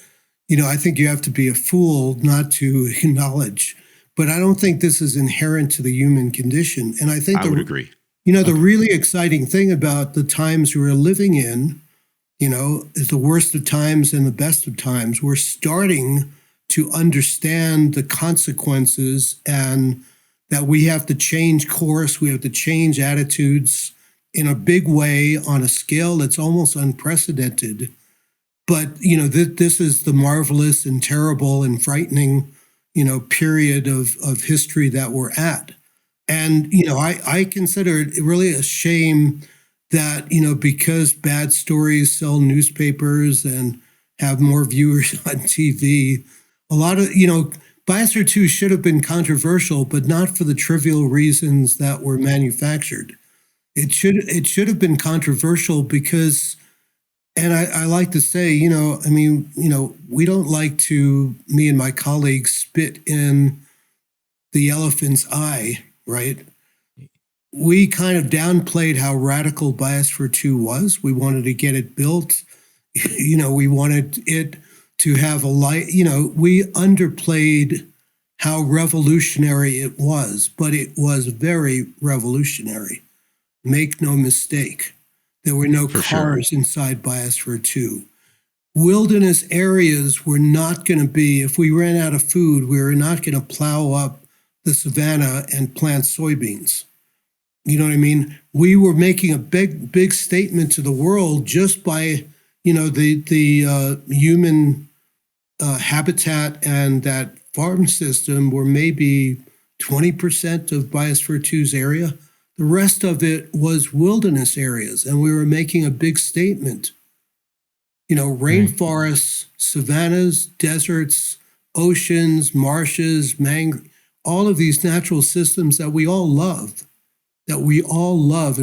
I think you have to be a fool not to acknowledge. But I don't think this is inherent to the human condition. And I think I would agree. The really exciting thing about the times we're living in, is the worst of times and the best of times. We're starting to understand the consequences, and that we have to change course. We have to change attitudes in a big way on a scale that's almost unprecedented. But, this is the marvelous and terrible and frightening, period of history that we're at. And, I consider it really a shame that, because bad stories sell newspapers and have more viewers on TV, a lot of, Biosphere 2 should have been controversial, but not for the trivial reasons that were manufactured. It should have been controversial because, and I like to say, we don't like to, me and my colleagues, spit in the elephant's eye, right? We kind of downplayed how radical Biosphere 2 was. We wanted to get it built. We wanted it to have a light. We underplayed how revolutionary it was, but it was very revolutionary. Make no mistake. There were no cars inside Biosphere 2. Wilderness areas were not going to be, if we ran out of food, we were not going to plow up the savanna and plant soybeans. You know what I mean? We were making a big statement to the world just by, the human habitat and that farm system were maybe 20% of Biosphere 2's area. The rest of it was wilderness areas, and we were making a big statement. Rainforests, savannas, deserts, oceans, marshes, all of these natural systems that we all love, and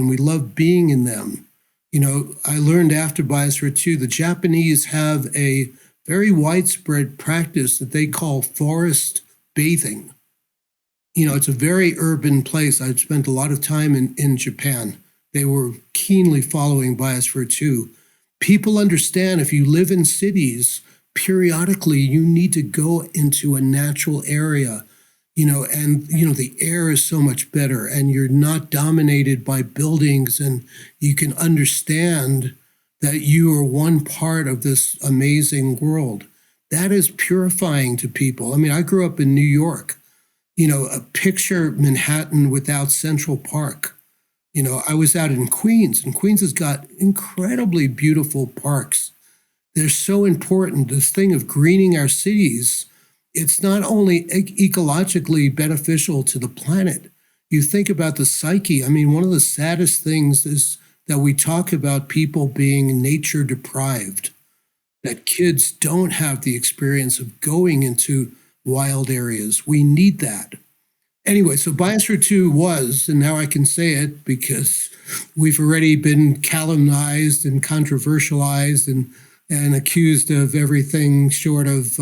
we love being in them. I learned after Biosphere 2, the Japanese have a very widespread practice that they call forest bathing. It's a very urban place. I've spent a lot of time in Japan. They were keenly following Biosphere 2. People understand if you live in cities, periodically you need to go into a natural area, the air is so much better and you're not dominated by buildings, and you can understand that you are one part of this amazing world. That is purifying to people. I mean, I grew up in New York. Picture Manhattan without Central Park. I was out in Queens, and Queens has got incredibly beautiful parks. They're so important. This thing of greening our cities, it's not only ecologically beneficial to the planet. You think about the psyche. I mean, one of the saddest things is that we talk about people being nature deprived, that kids don't have the experience of going into wild areas. We need that. Anyway, so Biosphere 2 was, and now I can say it because we've already been calumnized and controversialized and accused of everything short of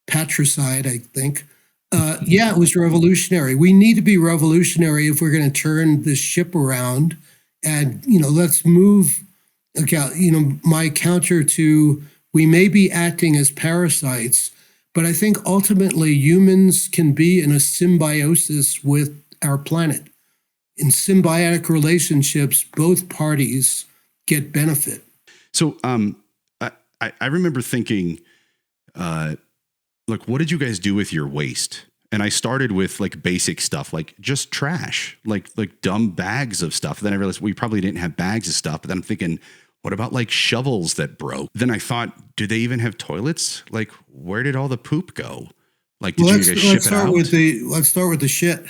patricide, I think. It was revolutionary. We need to be revolutionary if we're going to turn this ship around. And, let's move, my counter to, we may be acting as parasites, but I think ultimately humans can be in a symbiosis with our planet. In symbiotic relationships, both parties get benefit. So I remember thinking, look, what did you guys do with your waste? And I started with like basic stuff, like just trash, like dumb bags of stuff. Then I realized we probably didn't have bags of stuff. But then I'm thinking, what about like shovels that broke? Then I thought, do they even have toilets? Like, where did all the poop go? Like, did you guys ship it out? Let's start with the shit.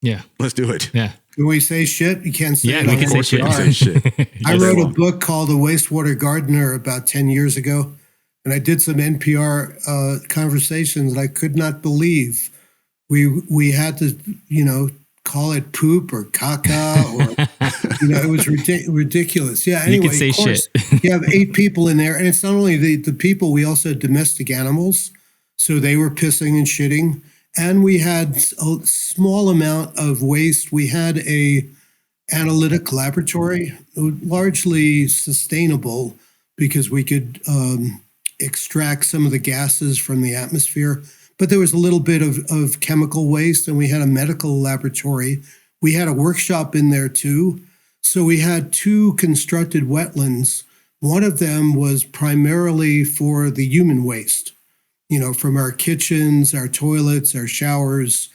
Yeah. Let's do it. Yeah. Can we say shit? You can't say yeah, it. we can say shit. I wrote a book called The Wastewater Gardener about 10 years ago, and I did some NPR conversations that I could not believe. We had to, call it poop or caca or, it was ridiculous. Yeah. Anyway, you can say shit. You have 8 people in there, and it's not only the people. We also had domestic animals, so they were pissing and shitting, and we had a small amount of waste. We had a analytic laboratory, largely sustainable because we could extract some of the gases from the atmosphere. But there was a little bit of chemical waste, and we had a medical laboratory. We had a workshop in there too. So we had 2 constructed wetlands. One of them was primarily for the human waste, from our kitchens, our toilets, our showers.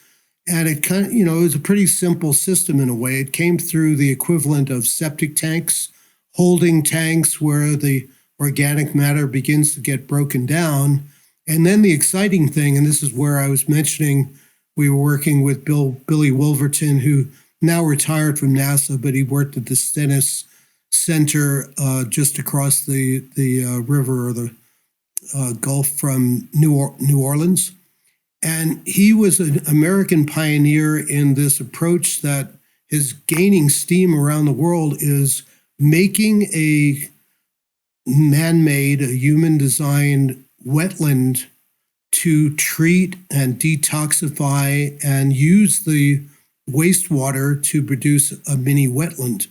And it kind of, it was a pretty simple system in a way. It came through the equivalent of septic tanks, holding tanks where the organic matter begins to get broken down. And then the exciting thing, and this is where I was mentioning, we were working with Billy Wolverton, who now retired from NASA, but he worked at the Stennis Center just across the river or the Gulf from New Orleans. And he was an American pioneer in this approach that is gaining steam around the world, is making a man-made, a human-designed wetland to treat and detoxify and use the wastewater to produce a mini wetland.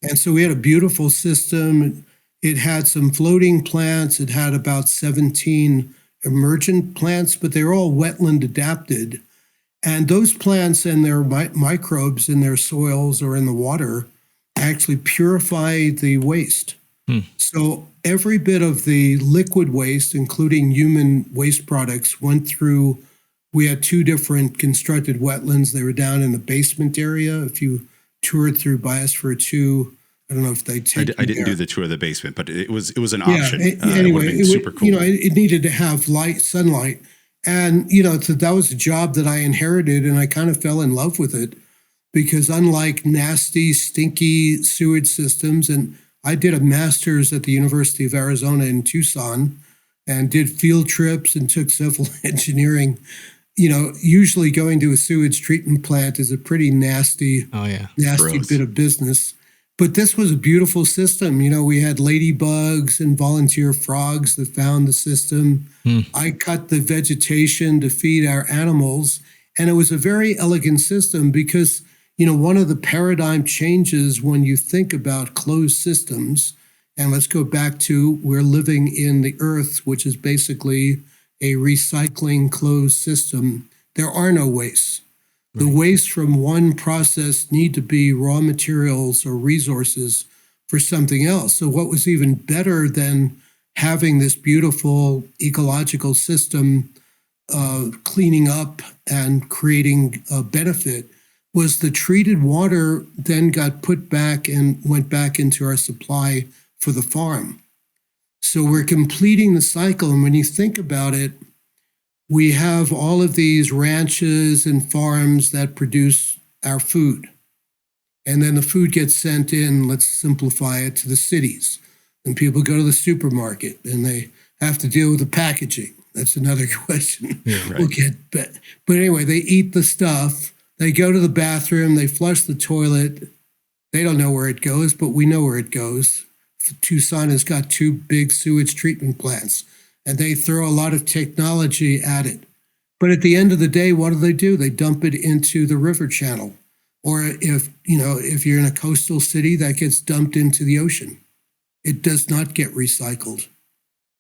And so we had a beautiful system. It had some floating plants. It had about 17 emergent plants, but they're all wetland adapted. And those plants and their microbes in their soils or in the water actually purify the waste. So every bit of the liquid waste, including human waste products, went through. We had 2 different constructed wetlands. They were down in the basement area. If you toured through Biosphere 2, I don't know if they take you I didn't there. do the tour of the basement, but it was an option. Anyway, it super cool. It needed to have sunlight. And, so that was a job that I inherited, and I kind of fell in love with it because unlike nasty, stinky sewage systems, and I did a master's at the University of Arizona in Tucson, and did field trips and took civil engineering. Usually going to a sewage treatment plant is a pretty nasty, Oh yeah. nasty Gross. bit of business. But this was a beautiful system. We had ladybugs and volunteer frogs that found the system. I cut the vegetation to feed our animals. And it was a very elegant system because, one of the paradigm changes when you think about closed systems, and let's go back to we're living in the earth, which is basically a recycling closed system. There are no wastes. The waste from one process need to be raw materials or resources for something else. So what was even better than having this beautiful ecological system cleaning up and creating a benefit was the treated water then got put back and went back into our supply for the farm. So we're completing the cycle. And when you think about it, we have all of these ranches and farms that produce our food. And then the food gets sent in, let's simplify it, to the cities. And people go to the supermarket and they have to deal with the packaging. That's another question. Yeah, right. We'll get, but anyway, they eat the stuff. They go to the bathroom. They flush the toilet. They don't know where it goes, but we know where it goes. Tucson has got 2 big sewage treatment plants, and they throw a lot of technology at it. But at the end of the day, what do? They dump it into the river channel. Or if you're in a coastal city, that gets dumped into the ocean. It does not get recycled.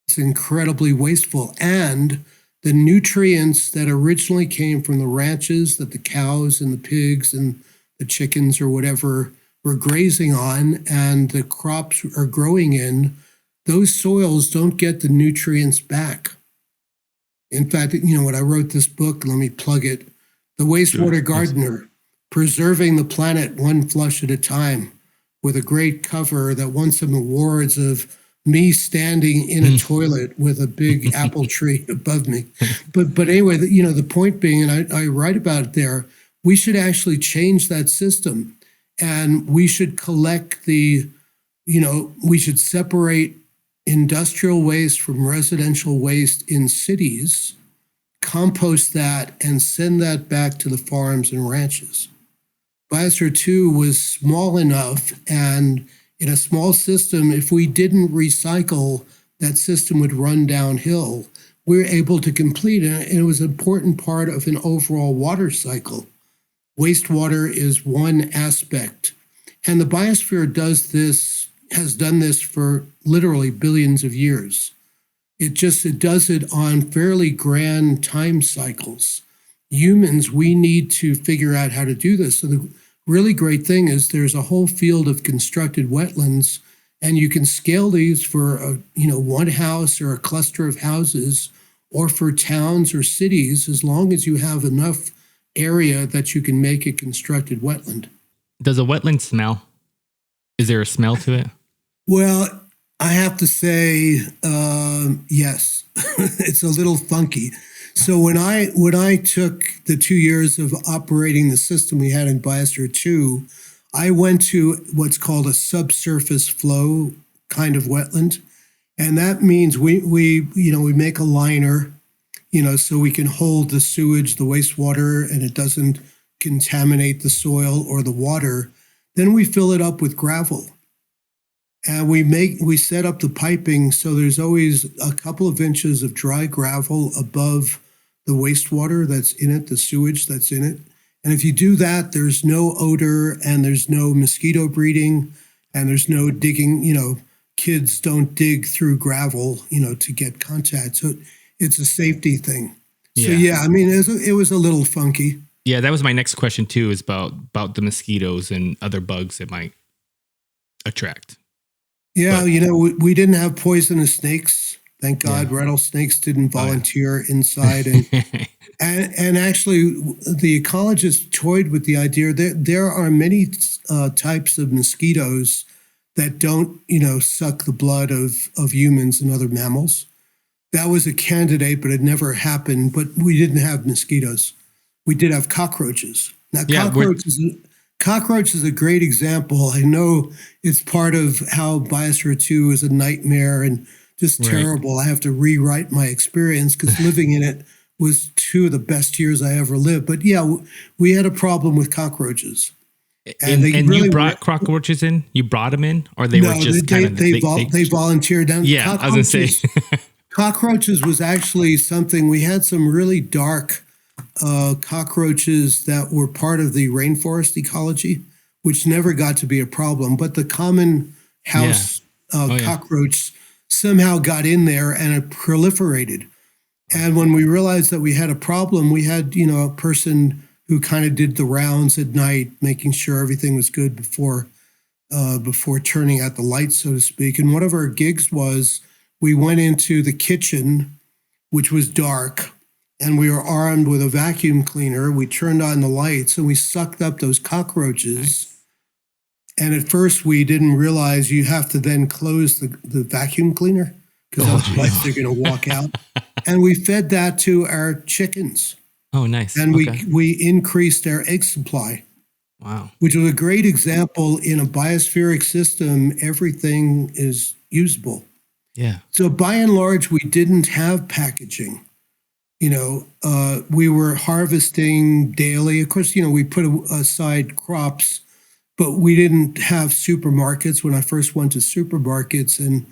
It's incredibly wasteful. And the nutrients that originally came from the ranches that the cows and the pigs and the chickens or whatever were grazing on and the crops are growing in, those soils don't get the nutrients back. In fact, when I wrote this book, let me plug it, The Wastewater Gardener, Preserving the Planet One Flush at a Time, with a great cover that won some awards of me standing in a toilet with a big apple tree above me. But anyway, the point being, and I write about it there, we should actually change that system. And we should collect we should separate industrial waste from residential waste in cities, compost that, and send that back to the farms and ranches. Biosphere 2 was small enough, and in a small system, if we didn't recycle, that system would run downhill. We were able to complete it, and it was an important part of an overall water cycle. Wastewater is one aspect. And the biosphere has done this for literally billions of years. It does it on fairly grand time cycles. Humans, we need to figure out how to do this. So the really great thing is there's a whole field of constructed wetlands, and you can scale these for one house or a cluster of houses, or for towns or cities, as long as you have enough area that you can make a constructed wetland. Does a wetland smell? Is there a smell to it? Well, I have to say, yes. It's a little funky. So when I took the 2 years of operating the system we had in Biosphere 2, I went to what's called a subsurface flow kind of wetland. And that means we make a liner, so we can hold the sewage, the wastewater, and it doesn't contaminate the soil or the water. Then we fill it up with gravel. And we set up the piping so there's always a couple of inches of dry gravel above the wastewater that's in it, the sewage that's in it. And if you do that, there's no odor and there's no mosquito breeding and there's no digging, kids don't dig through gravel, to get contact. So it's a safety thing. So yeah, I mean, it was a little funky. Yeah, that was my next question too, is about the mosquitoes and other bugs it might attract. Yeah, we didn't have poisonous snakes. Thank God, rattlesnakes didn't volunteer inside. And actually, the ecologists toyed with the idea that there are many types of mosquitoes that don't, suck the blood of humans and other mammals. That was a candidate, but it never happened. But we didn't have mosquitoes. We did have cockroaches. Now, cockroach is a great example. I know it's part of how Biosphere 2 is a nightmare and just Right. terrible. I have to rewrite my experience because living in it was 2 of the best years I ever lived. But yeah, we had a problem with cockroaches. And they you really were, brought cockroaches in? You brought them in, or they were no, just kind of they volunteered. And Yeah, I was gonna say. cockroaches was actually something, we had some really dark cockroaches that were part of the rainforest ecology, which never got to be a problem. But the common house Yeah. cockroach somehow got in there and it proliferated. And when we realized that we had a problem, we had, a person who kind of did the rounds at night, making sure everything was good before turning out the lights, so to speak. And one of our gigs was we went into the kitchen, which was dark, and we were armed with a vacuum cleaner. We turned on the lights and we sucked up those cockroaches. Nice. And at first we didn't realize you have to then close the vacuum cleaner because otherwise they're going to walk out. And we fed that to our chickens. Oh, nice. And we increased our egg supply. Wow. Which was a great example. In a biospheric system, everything is usable. Yeah. So by and large, we didn't have packaging. We were harvesting daily. Of course, we put aside crops, but we didn't have supermarkets. When I first went to supermarkets and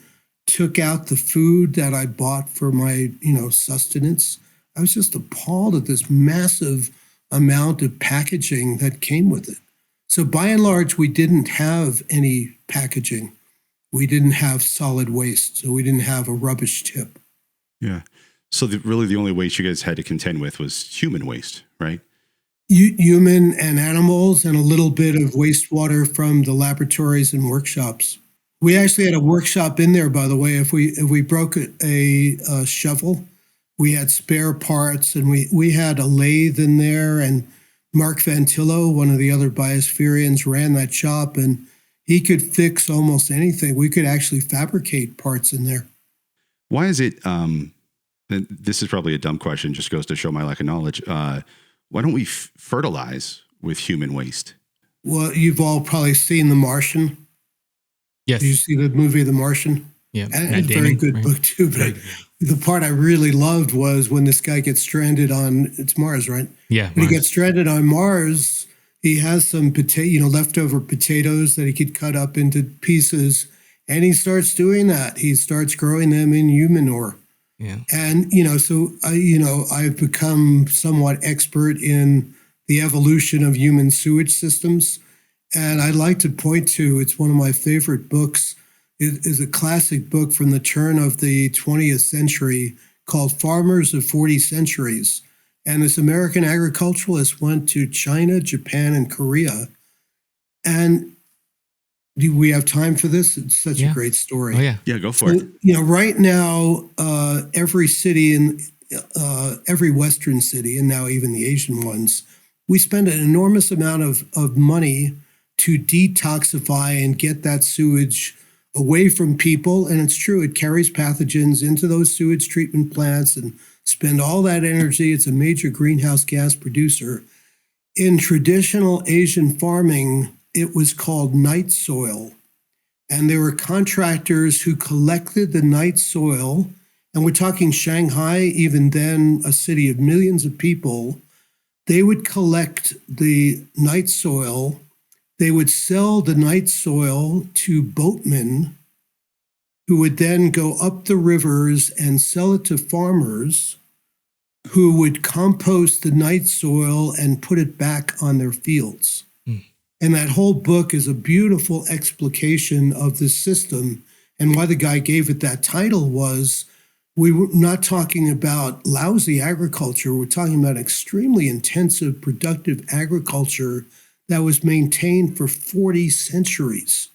took out the food that I bought for my, sustenance, I was just appalled at this massive amount of packaging that came with it. So by and large, we didn't have any packaging. We didn't have solid waste, so we didn't have a rubbish tip. Yeah. So really the only waste you guys had to contend with was human waste, right? Human and animals, and a little bit of wastewater from the laboratories and workshops. We actually had a workshop in there, by the way. If we broke a shovel, we had spare parts, and we had a lathe in there. And Mark Vantillo, one of the other biospherians, ran that shop, and he could fix almost anything. We could actually fabricate parts in there. Why is it? And this is probably a dumb question, just goes to show my lack of knowledge. Why don't we fertilize with human waste? Well, you've all probably seen The Martian. Yes. Did you see the movie The Martian? Yeah. And it's a very good book too. But the part I really loved was when this guy gets stranded on, it's Mars, right? Yeah. When he gets stranded on Mars, he has some leftover potatoes that he could cut up into pieces. And he starts doing that. He starts growing them in humanure. Yeah. And, so I've become somewhat expert in the evolution of human sewage systems. And I'd like to point to, it's one of my favorite books. It is a classic book from the turn of the 20th century called Farmers of 40 Centuries. And this American agriculturalist went to China, Japan, and Korea. And do we have time for this? It's such a great story. Oh, yeah. Yeah, go for it. Right now, every city in every Western city, and now even the Asian ones, we spend an enormous amount of money to detoxify and get that sewage away from people. And it's true, it carries pathogens into those sewage treatment plants and spend all that energy. It's a major greenhouse gas producer. In traditional Asian farming, it was called night soil. And there were contractors who collected the night soil. And we're talking Shanghai, even then a city of millions of people. They would collect the night soil. They would sell the night soil to boatmen who would then go up the rivers and sell it to farmers who would compost the night soil and put it back on their fields. And that whole book is a beautiful explication of this system. And why the guy gave it that title was, we were not talking about lousy agriculture. We're talking about extremely intensive, productive agriculture that was maintained for 40 centuries.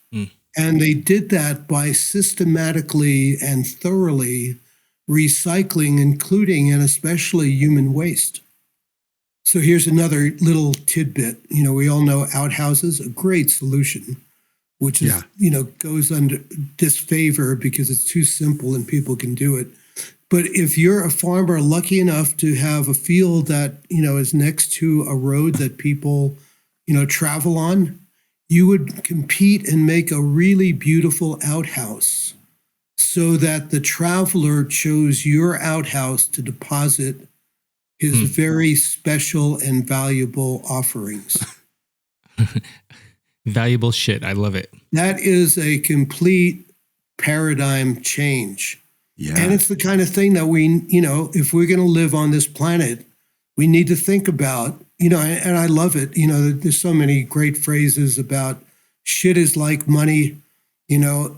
And they did that by systematically and thoroughly recycling, including and especially human waste. So here's another little tidbit. We all know outhouses, a great solution, which is, goes under disfavor because it's too simple and people can do it. But if you're a farmer lucky enough to have a field that, is next to a road that people, travel on, you would compete and make a really beautiful outhouse so that the traveler chose your outhouse to deposit his very special and valuable offerings. Valuable shit. I love it. That is a complete paradigm change. Yeah. And it's the kind of thing that we, if we're going to live on this planet, we need to think about, and I love it. There's so many great phrases about shit is like money,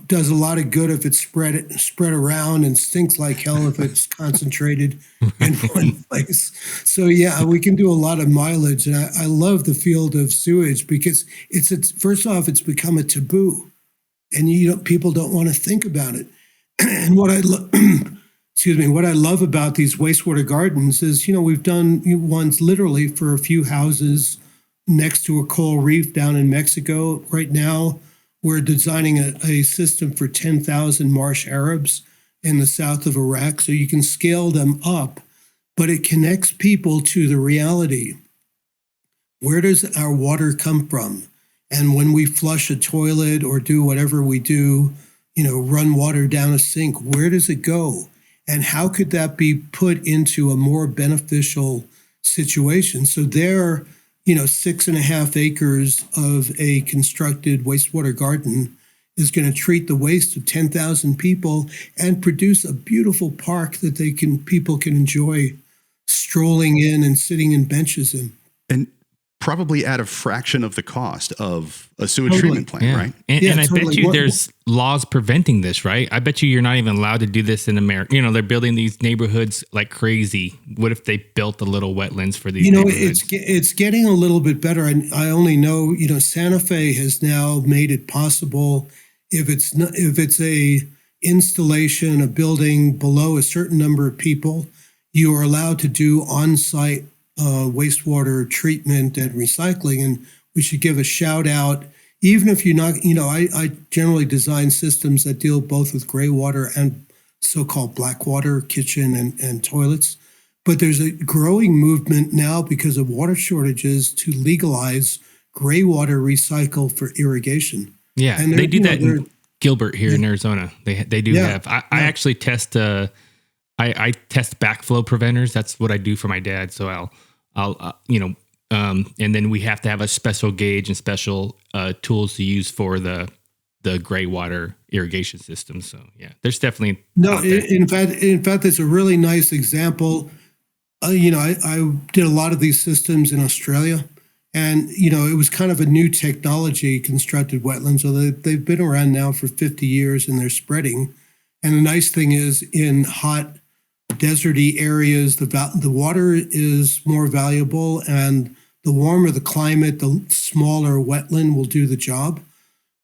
does a lot of good if it's spread around, and stinks like hell if it's concentrated in one place. So yeah, we can do a lot of mileage. And I love the field of sewage because it's first off, it's become a taboo, and people don't want to think about it. And what I what I love about these wastewater gardens is, we've done ones literally for a few houses next to a coral reef down in Mexico. Right now, we're designing a system for 10,000 marsh Arabs in the south of Iraq, so you can scale them up, but it connects people to the reality. Where does our water come from? And when we flush a toilet or do whatever we do, run water down a sink, where does it go? And how could that be put into a more beneficial situation? So there, 6.5 acres of a constructed wastewater garden is going to treat the waste of 10,000 people and produce a beautiful park that people can enjoy strolling in and sitting in benches in. And probably at a fraction of the cost of a sewage treatment plant, right? And I bet you there's laws preventing this, right? I bet you're not even allowed to do this in America. They're building these neighborhoods like crazy. What if they built a little wetlands for these neighborhoods? It's getting a little bit better. I only know, Santa Fe has now made it possible if it's a installation, a building below a certain number of people, you are allowed to do on-site wastewater treatment and recycling. And we should give a shout out, even if you're not, I generally design systems that deal both with gray water and so-called black water, kitchen and toilets. But there's a growing movement now because of water shortages to legalize gray water recycle for irrigation. Yeah, and they do that in Gilbert here in Arizona. They do have. I actually test. I test backflow preventers. That's what I do for my dad. So I'll and then we have to have a special gauge and special tools to use for the gray water irrigation system. So yeah, there's definitely in fact, it's a really nice example. I did a lot of these systems in Australia, and it was kind of a new technology, constructed wetlands. So they've been around now for 50 years, and they're spreading. And the nice thing is, in hot deserty areas, the water is more valuable, and the warmer the climate, the smaller wetland will do the job.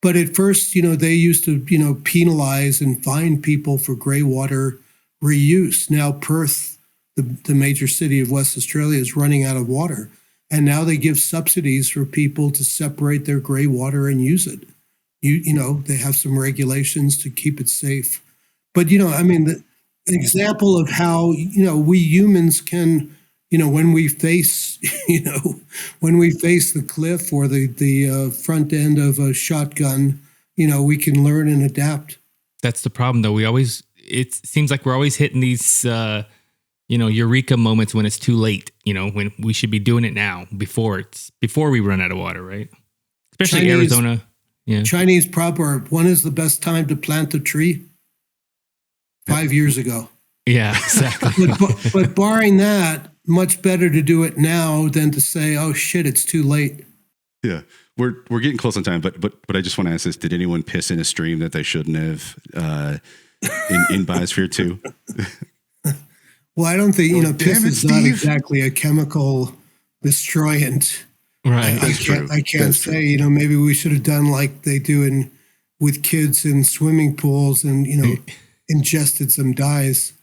But at first, they used to, penalize and fine people for gray water reuse. Now Perth, the major city of West Australia, is running out of water, and now they give subsidies for people to separate their gray water and use it. They have some regulations to keep it safe. But the example of how we humans can, when we face the cliff or the front end of a shotgun, we can learn and adapt. That's the problem, though. It seems like we're always hitting these eureka moments when it's too late. When we should be doing it now before we run out of water, right? Especially Arizona. Yeah. Chinese proverb: "When is the best time to plant a tree?" 5 years ago. Yeah, exactly. but barring that, much better to do it now than to say, "Oh shit, it's too late." Yeah, we're getting close on time, but I just want to ask this: did anyone piss in a stream that they shouldn't have in Biosphere 2? Well, I don't think piss is not exactly a chemical destroyant. Right. I can't say. Maybe we should have done like they do with kids in swimming pools and ingested some dyes.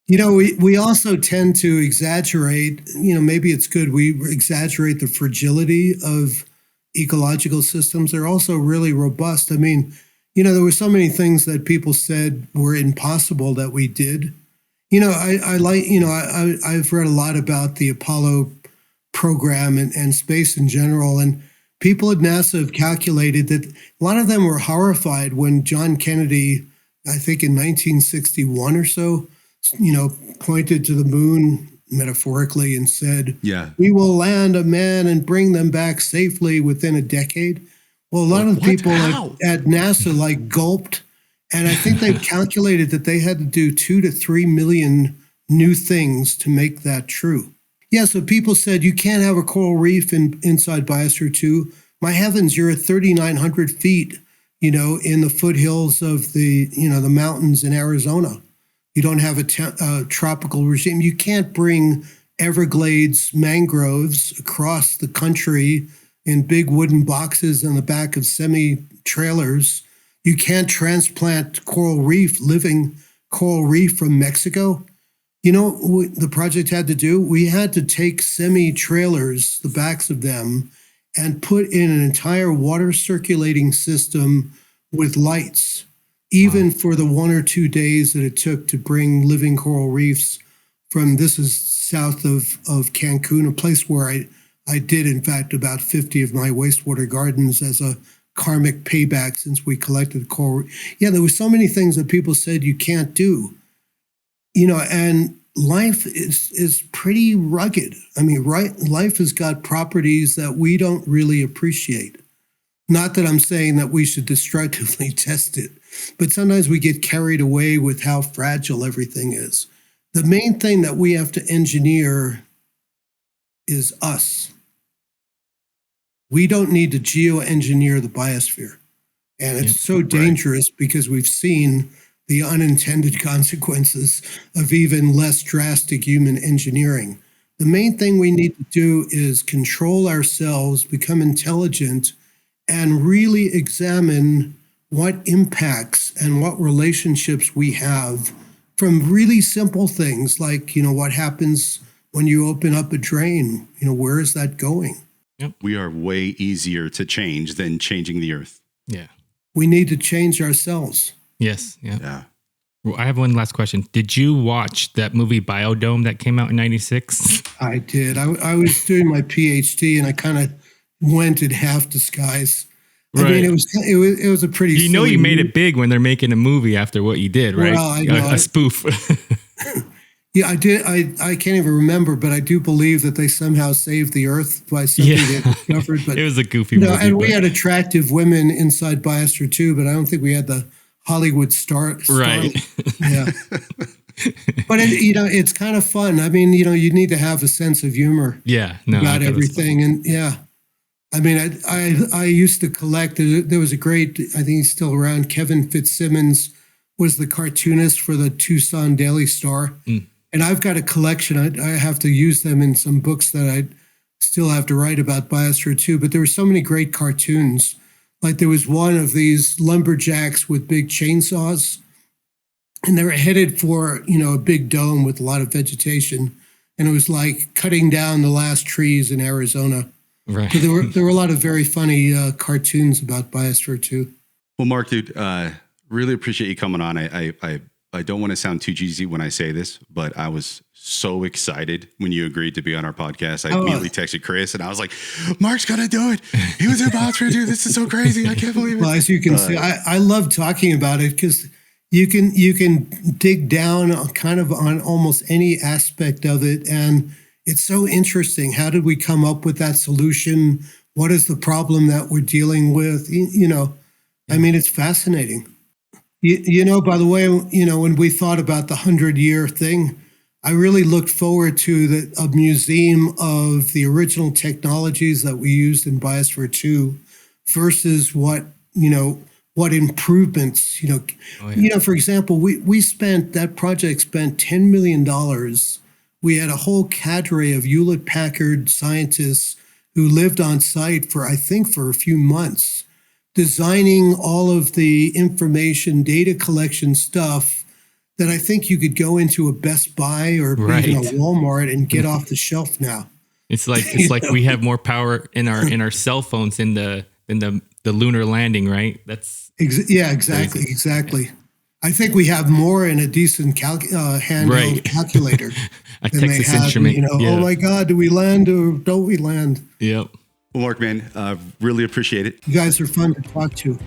We also tend to exaggerate, maybe it's good. We exaggerate the fragility of ecological systems. They're also really robust. I mean, there were so many things that people said were impossible that we did. I've read a lot about the Apollo program and space in general. And people at NASA have calculated that a lot of them were horrified when John Kennedy I think in 1961 or so, pointed to the moon metaphorically and said, Yeah. we will land a man and bring them back safely within a decade. Well, a lot of the people at NASA gulped, and I think they calculated that they had to do 2 to 3 million new things to make that true. Yeah, so people said, you can't have a coral reef inside Biosphere 2. My heavens, you're at 3,900 feet, in the foothills of the mountains in Arizona. You don't have a tropical regime. You can't bring Everglades mangroves across the country in big wooden boxes on the back of semi-trailers. You can't transplant living coral reef from Mexico. You know what the project had to do? We had to take semi-trailers, the backs of them, and put in an entire water circulating system with lights, even for the 1 or 2 days that it took to bring living coral reefs from, this is south of Cancun, a place where I did, in fact, about 50 of my wastewater gardens as a karmic payback since we collected coral. Yeah, there were so many things that people said you can't do, and life is pretty rugged. I mean, life has got properties that we don't really appreciate. Not that I'm saying that we should destructively test it, but sometimes we get carried away with how fragile everything is. The main thing that we have to engineer is us. We don't need to geoengineer the biosphere. And it's so dangerous because we've seen the unintended consequences of even less drastic human engineering. The main thing we need to do is control ourselves, become intelligent, and really examine what impacts and what relationships we have from really simple things like, what happens when you open up a drain? Where is that going? Yep. We are way easier to change than changing the earth. Yeah. We need to change ourselves. Yes. Yeah. Yeah. Well, I have one last question. Did you watch that movie Biodome that came out in 96? I did. I was doing my PhD and I kind of went in half disguise. Right. I mean, it was a pretty. You made it big when they're making a movie after what you did, right? Well, I know. A spoof. Yeah, I did. I can't even remember, but I do believe that they somehow saved the Earth by something they discovered. But it was a goofy movie. And we had attractive women inside Biosphere 2, but I don't think we had the Hollywood star. Right. Yeah. But it's kind of fun. I mean, you need to have a sense of humor. Yeah. No. About everything, and yeah. I mean, I used to collect. There was a great, I think he's still around, Kevin Fitzsimmons was the cartoonist for the Tucson Daily Star. Mm. And I've got a collection. I have to use them in some books that I still have to write about Biosphere 2. But there were so many great cartoons. Like there was one of these lumberjacks with big chainsaws. And they were headed for, a big dome with a lot of vegetation. And it was like cutting down the last trees in Arizona. Right. So there were a lot of very funny cartoons about Biosphere 2. Well, Mark, dude, really appreciate you coming on. I don't want to sound too cheesy when I say this, but I was so excited when you agreed to be on our podcast. I immediately texted Chris and I was like, Mark's going to do it. He was in Biosphere 2. This is so crazy. I can't believe it. Well, as you can see, I love talking about it because you can dig down kind of on almost any aspect of it. And it's so interesting. How did we come up with that solution? What is the problem that we're dealing with? I mean, it's fascinating. By the way, when we thought about the 100-year thing, I really looked forward to a museum of the original technologies that we used in Biosphere 2 versus what improvements, for example, that project spent $10 million. We had a whole cadre of Hewlett-Packard scientists who lived on site for a few months, designing all of the information, data collection stuff that I think you could go into a Best Buy or even a Walmart and get off the shelf now. It's like we have more power in our cell phones in the lunar landing, right? That's exactly. Crazy. Exactly. I think we have more in a decent handheld calculator a than Texas they have. Instrument. Oh my God, do we land or don't we land? Yep. Well, Mark, man, really appreciate it. You guys are fun to talk to.